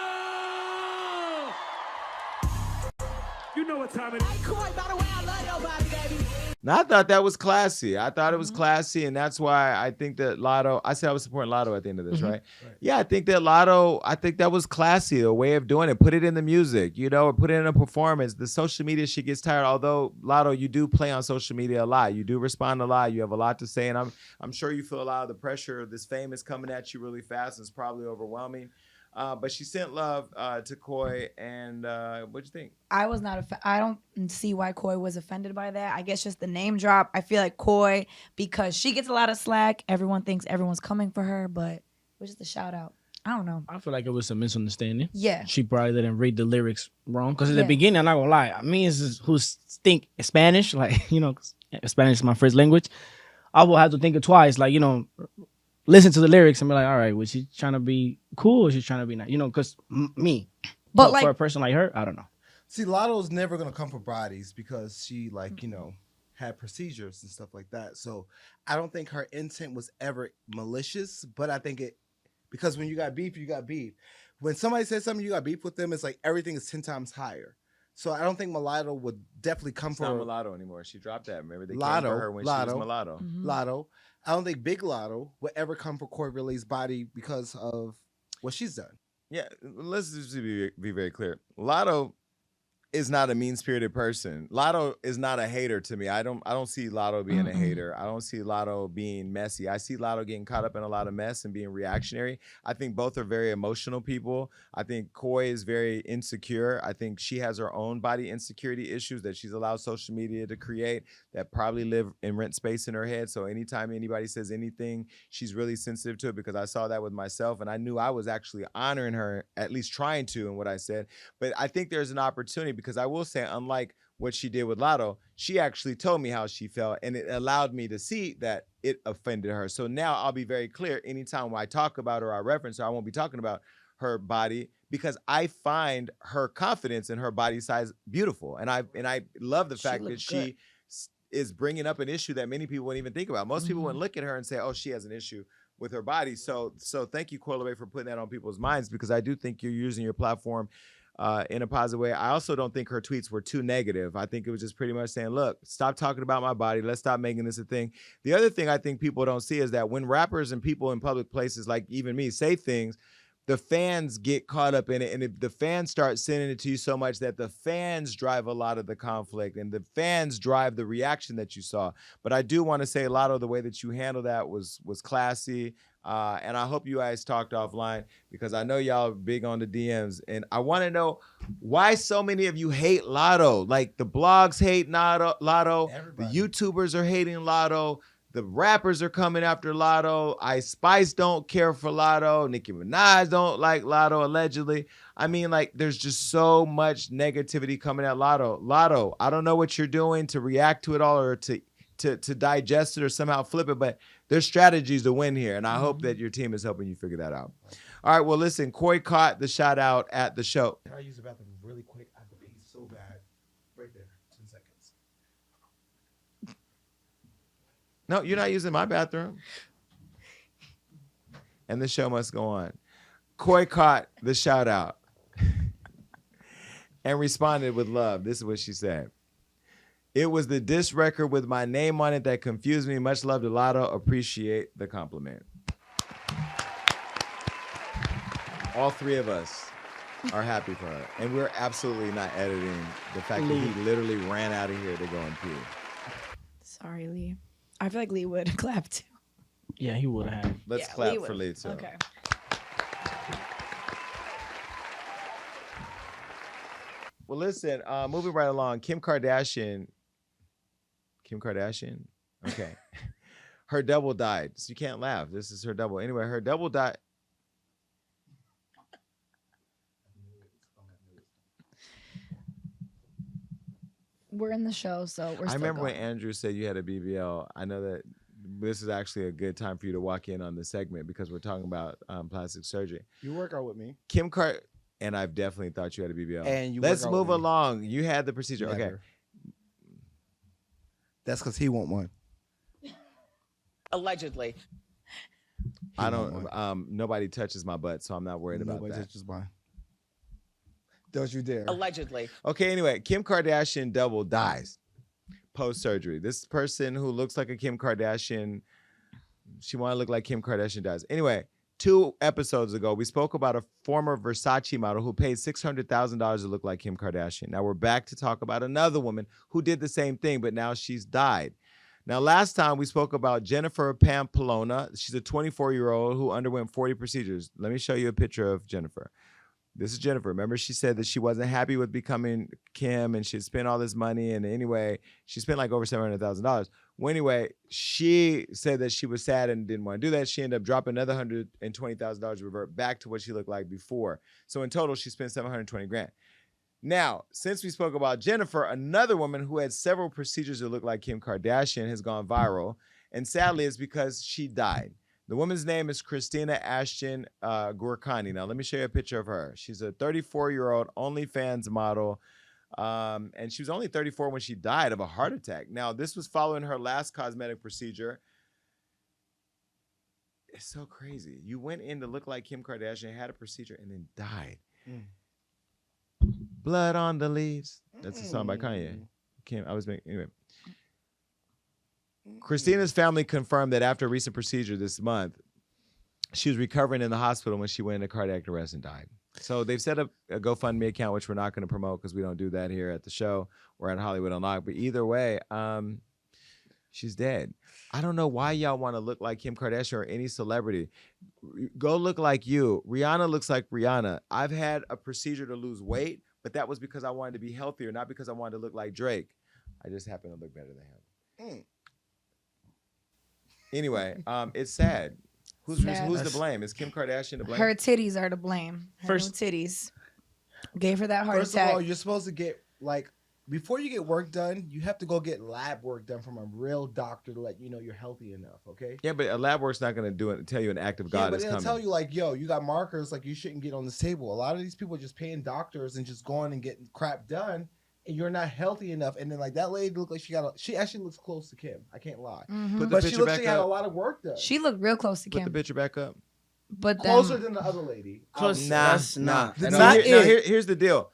You know what time it is. Hey, Coi, by the way, I love your body, baby. Now, I thought that was classy. I thought it was classy, and that's why I think that Latto, I said I was supporting Latto at the end of this, right? Yeah, I think that Latto, I think that was classy, a way of doing it. Put it in the music, you know, or put it in a performance. The social media shit gets tired, although, Latto, you do play on social media a lot. You do respond a lot. You have a lot to say, and I'm sure you feel a lot of the pressure of this fame is coming at you really fast. It's probably overwhelming. But she sent love to Coi, and what'd you think? I was not. I don't see why Coi was offended by that. I guess just the name drop. I feel like Coi, because she gets a lot of slack. Everyone thinks everyone's coming for her, but it was just a shout out. I don't know. I feel like it was a misunderstanding. Yeah. She probably didn't read the lyrics wrong. Because at the beginning, I'm not gonna lie, me who think Spanish, like, you know, Spanish is my first language, I will have to think it twice, like, you know, listen to the lyrics and be like, all right, was she trying to be cool or she trying to be nice? You know, because me. But like, for a person like her, I don't know. See, Latto's never going to come for bodies because she, like, you know, had procedures and stuff like that. So I don't think her intent was ever malicious, but I think it Because when you got beef, you got beef. When somebody says something, you got beef with them, it's like everything is 10 times higher. So I don't think Mulatto would definitely come It's for not Mulatto anymore. She dropped that. Remember, they came Latto, for her when she was Mulatto. Latto. I don't think Big Latto would ever come for Coi Leray's body because of what she's done. Yeah, let's just be very clear. Latto is not a mean-spirited person. Latto is not a hater to me. I don't see Latto being a hater. I don't see Latto being messy. I see Latto getting caught up in a lot of mess and being reactionary. I think both are very emotional people. I think Coi is very insecure. I think she has her own body insecurity issues that she's allowed social media to create that probably live in rent space in her head. So anytime anybody says anything, she's really sensitive to it, because I saw that with myself and I knew I was actually honoring her, at least trying to, in what I said. But I think there's an opportunity, because I will say, unlike what she did with Latto, she actually told me how she felt, and it allowed me to see that it offended her. So now I'll be very clear. Anytime I talk about her, I reference her, I won't be talking about her body, because I find her confidence in her body size beautiful. And I love the fact that she is bringing up an issue that many people wouldn't even think about. Most people wouldn't look at her and say, oh, she has an issue with her body. So thank you, Coi Leray, for putting that on people's minds, because I do think you're using your platform in a positive way. I also don't think her tweets were too negative. I think it was just pretty much saying, look, stop talking about my body. Let's stop making this a thing. The other thing I think people don't see is that when rappers and people in public places, like even me, say things, the fans get caught up in it. And if the fans start sending it to you so much that the fans drive a lot of the conflict and the fans drive the reaction that you saw. But I do want to say, Latto, the way that you handled that was classy. And I hope you guys talked offline, because I know y'all are big on the DMs. And I want to know why so many of you hate Latto. Like, the blogs hate Latto. The YouTubers are hating Latto. The rappers are coming after Latto. Ice Spice don't care for Latto. Nicki Minaj don't like Latto, allegedly. I mean, like, there's just so much negativity coming at Latto. Latto, I don't know what you're doing to react to it all, or to digest it or somehow flip it, but there's strategies to win here, and I hope that your team is helping you figure that out. All right, well, listen, Coi caught the shout out at the show. Can I use the bathroom really quick? I have to pee so bad. Right there, 10 seconds. No, you're not using my bathroom. And the show must go on. Coi caught the shout out and responded with love. This is what she said. It was the diss record with my name on it that confused me. Much love to Latto. Appreciate the compliment. All three of us are happy for her. And we're absolutely not editing the fact that he literally ran out of here to go and pee. Sorry, Lee. I feel like Lee would clap too. Yeah, he would have. Let's clap for Lee too. Okay. Well, listen, moving right along, Kim Kardashian. Okay. Her double died. So you can't laugh. This is her double. Anyway, her double died. We're in the show, so we're I still remember going. when Andrew said you had a BBL. I know that this is actually a good time for you to walk in on the segment, because we're talking about plastic surgery. You work out with me. And I've definitely thought you had a BBL. And you Let's work out move with me. along. You had the procedure. Never. Okay. That's because he want one. Allegedly. I don't. Nobody touches my butt, so I'm not worried about that. Nobody touches mine. Don't you dare. Allegedly. Okay. Anyway, Kim Kardashian double dies post-surgery. This person who looks like a Kim Kardashian, she wanted to look like Kim Kardashian dies. Anyway, 2 episodes ago, we spoke about a former Versace model who paid $600,000 to look like Kim Kardashian. Now we're back to talk about another woman who did the same thing, but now she's died. Now, last time we spoke about Jennifer Pampelona. She's a 24-year-old who underwent 40 procedures. Let me show you a picture of Jennifer. This is Jennifer. Remember, she said that she wasn't happy with becoming Kim, and she spent all this money. And anyway, she spent like over $700,000. Well, anyway, she said that she was sad and didn't want to do that. She ended up dropping another $120,000 to revert back to what she looked like before. So in total, she spent $720,000. Now, since we spoke about Jennifer, another woman who had several procedures that look like Kim Kardashian has gone viral. And sadly, it's because she died. The woman's name is Christina Ashton Gurkani. Now, let me show you a picture of her. She's a 34-year-old OnlyFans model. And she was only 34 when she died of a heart attack. Now, this was following her last cosmetic procedure. It's so crazy. You went in to look like Kim Kardashian, had a procedure, and then died. Blood on the leaves. That's a song by Kanye. Anyway. Christina's family confirmed that after a recent procedure this month, she was recovering in the hospital when she went into cardiac arrest and died. So they've set up a GoFundMe account, which we're not going to promote because we don't do that here at the show or at Hollywood Unlocked. But either way, she's dead. I don't know why y'all want to look like Kim Kardashian or any celebrity. Go look like you. Rihanna looks like Rihanna. I've had a procedure to lose weight, but that was because I wanted to be healthier, not because I wanted to look like Drake. I just happen to look better than him. Anyway, it's sad. Who's to blame? Is Kim Kardashian to blame? Her titties are to blame. Her new titties gave her that heart First attack. of all, you're supposed to get before you get work done, you have to go get lab work done from a real doctor to let you know you're healthy enough. Okay. Yeah, but a lab work's not going to tell you an act of God is coming. But it'll tell you yo, you got markers you shouldn't get on this table. A lot of these people are just paying doctors and just going and getting crap done. And you're not healthy enough, and then that lady looked like she actually looks close to Kim. I can't lie, but she looks like she had a lot of work done. She looked real close to Kim. Put the picture back up. But closer than the other lady. Nah. Here's the deal.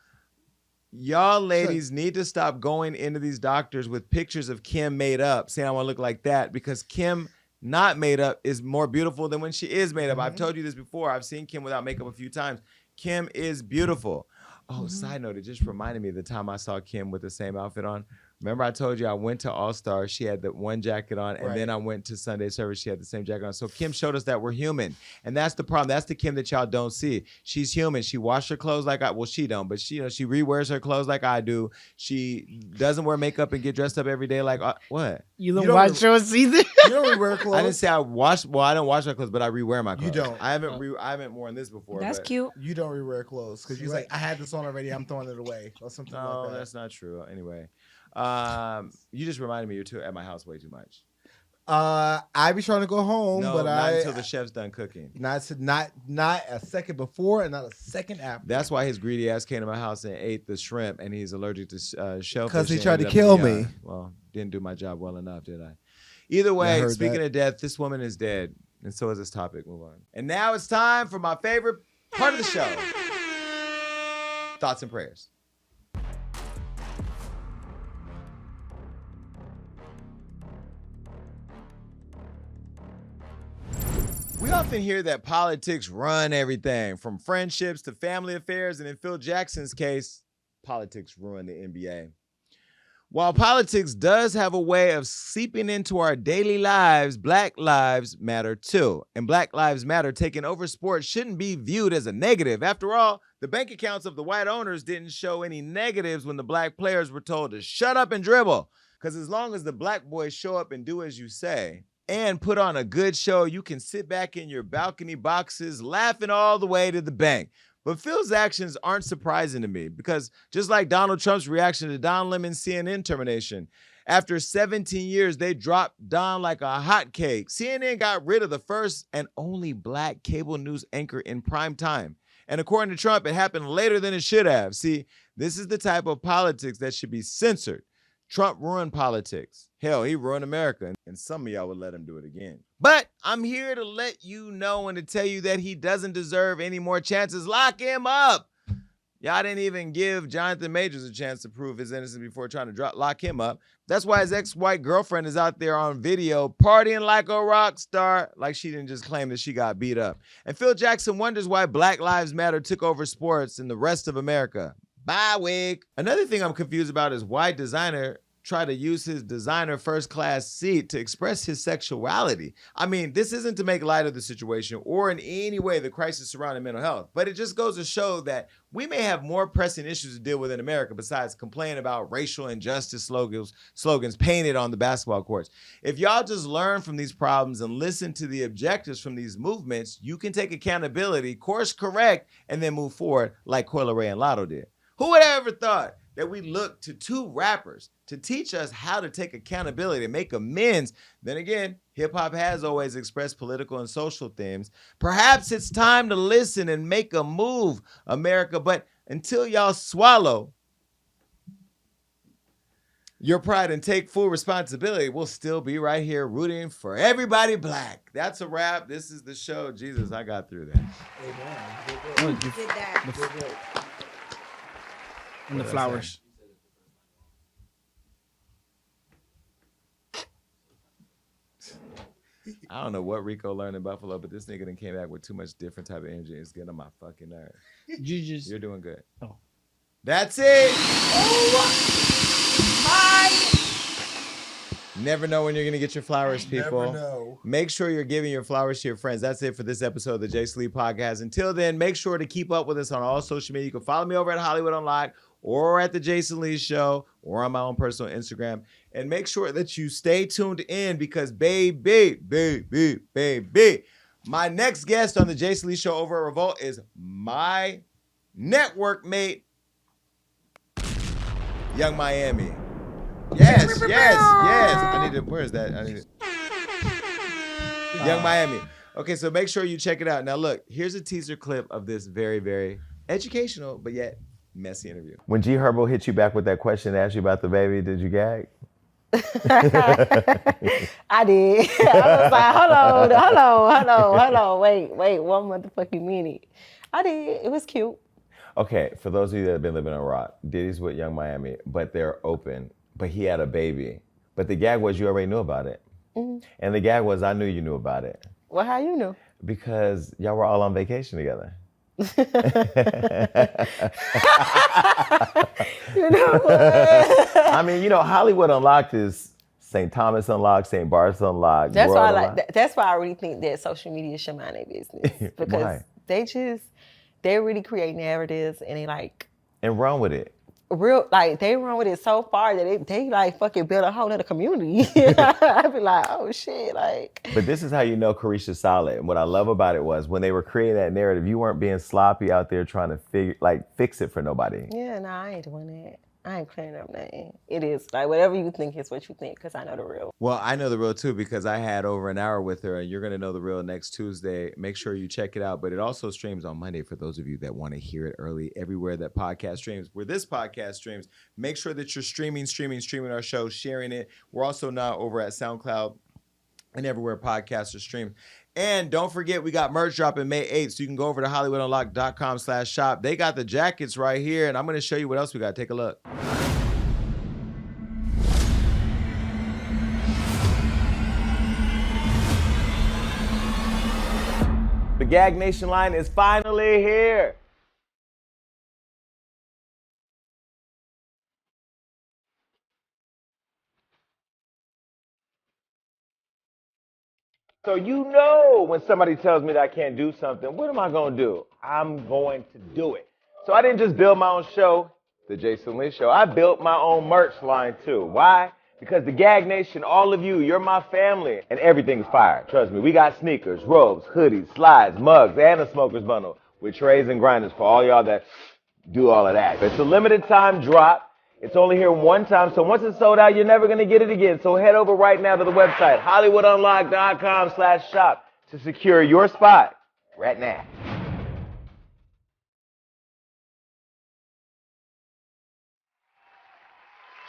Y'all ladies need to stop going into these doctors with pictures of Kim made up, saying I want to look like that, because Kim not made up is more beautiful than when she is made up. I've told you this before. I've seen Kim without makeup a few times. Kim is beautiful. Oh, side note, it just reminded me of the time I saw Kim with the same outfit on. Remember I told you I went to All-Star, she had that one jacket on, and then I went to Sunday service, she had the same jacket on. So Kim showed us that we're human. And that's the problem. That's the Kim that y'all don't see. She's human. She washed her clothes like she don't, but she rewears her clothes like I do. She doesn't wear makeup and get dressed up every day like, what? You don't watch shows either? You don't rewear clothes? I didn't say I wash, I don't wash my clothes, but I rewear my clothes. You don't. I haven't worn this before. That's cute. You don't rewear clothes because you're like, I had this on already, I'm throwing it away or something like that. No, that's not true. Anyway. You just reminded me you're at my house way too much. I be trying to go home, but not until the chef's done cooking. Not a second before and not a second after. That's why his greedy ass came to my house and ate the shrimp, and he's allergic to shellfish. Because he tried to kill me. Well, didn't do my job well enough, did I? Either way, speaking of death, this woman is dead, and so is this topic. Move on. And now it's time for my favorite part of the show: Thoughts and Prayers. We often hear that politics run everything, from friendships to family affairs, and in Phil Jackson's case, politics ruin the NBA. While politics does have a way of seeping into our daily lives, Black lives matter too. And Black Lives Matter taking over sports shouldn't be viewed as a negative. After all, the bank accounts of the white owners didn't show any negatives when the Black players were told to shut up and dribble. Because as long as the Black boys show up and do as you say, and put on a good show, you can sit back in your balcony boxes laughing all the way to the bank. But Phil's actions aren't surprising to me, because just like Donald Trump's reaction to Don Lemon's CNN termination, after 17 years, they dropped Don like a hotcake. CNN got rid of the first and only Black cable news anchor in prime time. And according to Trump, it happened later than it should have. See, this is the type of politics that should be censored. Trump ruined politics. Hell, he ruined America, and some of y'all would let him do it again. But I'm here to let you know and to tell you that he doesn't deserve any more chances. Lock him up. Y'all didn't even give Jonathan Majors a chance to prove his innocence before trying to lock him up. That's why his ex-white girlfriend is out there on video partying like a rock star, like she didn't just claim that she got beat up. And Phil Jackson wonders why Black Lives Matter took over sports and the rest of America. Bye, wig. Another thing I'm confused about is why Desiigner tried to use his designer first class seat to express his sexuality. I mean, this isn't to make light of the situation or in any way the crisis surrounding mental health, but it just goes to show that we may have more pressing issues to deal with in America besides complaining about racial injustice slogans painted on the basketball courts. If y'all just learn from these problems and listen to the objectives from these movements, you can take accountability, course correct, and then move forward like Coi Leray and Latto did. Who would have ever thought that we look to two rappers to teach us how to take accountability and make amends? Then again, hip-hop has always expressed political and social themes. Perhaps it's time to listen and make a move, America. But until y'all swallow, your pride and take full responsibility. We'll still be right here rooting for everybody black. That's a wrap. This is the show. Jesus, I got through that. You did that. And the flowers. I don't know what Rico learned in Buffalo, but this nigga done came back with too much different type of energy. It's getting on my fucking nerves. You're doing good. Oh. That's it. Never know when you're going to get your flowers, people. Never know. Make sure you're giving your flowers to your friends. That's it for this episode of the Jay Sleep Podcast. Until then, make sure to keep up with us on all social media. You can follow me over at Hollywood Unlocked or at the Jason Lee Show or on my own personal Instagram. And make sure that you stay tuned in because baby, my next guest on the Jason Lee Show over at Revolt is my network mate, Young Miami. Yes. I need to, where is that? I need it. Young Miami. Okay, so make sure you check it out. Now look, here's a teaser clip of this very, very educational, but yet messy interview. When G Herbo hit you back with that question, asked you about the baby, did you gag? I did. I was like, hold on, wait, 1 motherfucking minute. I did. It was cute. Okay, for those of you that have been living on rock, Diddy's with Young Miami, but they're open, but he had a baby. But the gag was you already knew about it. Mm-hmm. And the gag was I knew you knew about it. Well, how you knew? Because y'all were all on vacation together. You know what? I mean, you know, Hollywood Unlocked is St. Thomas Unlocked, St. Bart's Unlocked. That's Royal why Unlocked. that's why I really think that social media should mind their business because they really create narratives and and run with it. They run with it so far that they like fucking build a whole other community. I'd be like, oh shit, like. But this is how you know CARESHA's solid. And what I love about it was when they were creating that narrative, you weren't being sloppy out there trying to fix it for nobody. Yeah, no, I ain't doing that. I ain't clearing up nothing. It is like whatever you think is what you think, because I know the real. Well, I know the real too because I had over an hour with her, and you're gonna know the real next Tuesday. Make sure you check it out. But it also streams on Monday for those of you that want to hear it early. Everywhere that podcast streams, where this podcast streams, make sure that you're streaming our show, sharing it. We're also now over at SoundCloud and everywhere podcasts are streamed. And don't forget, we got merch dropping May 8th, so you can go over to HollywoodUnlocked.com/shop. They got the jackets right here, and I'm going to show you what else we got. Take a look. The Gag Nation line is finally here. So you know when somebody tells me that I can't do something, what am I going to do? I'm going to do it. So I didn't just build my own show, The Jason Lee Show. I built my own merch line too. Why? Because the Gag Nation, all of you, you're my family. And everything's fire. Trust me, we got sneakers, robes, hoodies, slides, mugs, and a smoker's bundle with trays and grinders for all y'all that do all of that. It's a limited time drop. It's only here one time, so once it's sold out, you're never going to get it again. So head over right now to the website, HollywoodUnlocked.com/shop to secure your spot right now.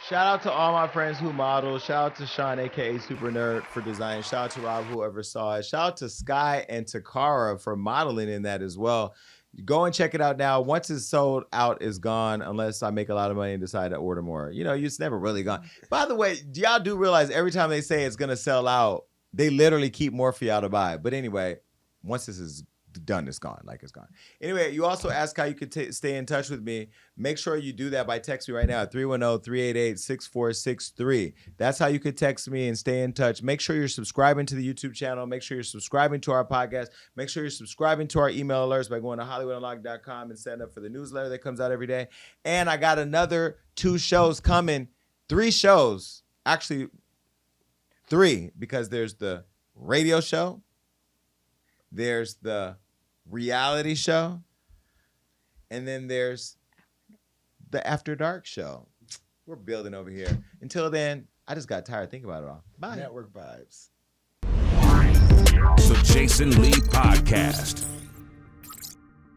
Shout out to all my friends who model. Shout out to Sean, a.k.a. Super Nerd, for design. Shout out to Rob, whoever saw it. Shout out to Sky and Takara for modeling in that as well. Go and check it out now. Once it's sold out, it's gone unless I make a lot of money and decide to order more. You know, it's never really gone. By the way, y'all do realize every time they say it's going to sell out, they literally keep more for y'all to buy. But anyway, once this is done, it's gone. Like it's gone. Anyway, you also asked how you could stay in touch with me. Make sure you do that by texting me right now at 310-388-6463. That's how you could text me and stay in touch. Make sure you're subscribing to the YouTube channel. Make sure you're subscribing to our podcast. Make sure you're subscribing to our email alerts by going to HollywoodUnlocked.com and setting up for the newsletter that comes out every day. And I got another 2 shows coming. 3 shows. Actually, 3, because there's the radio show. There's the reality show, and then there's the After Dark show. We're building over here. Until then, I just got tired thinking about it all. Bye. Network vibes. The Jason Lee Podcast.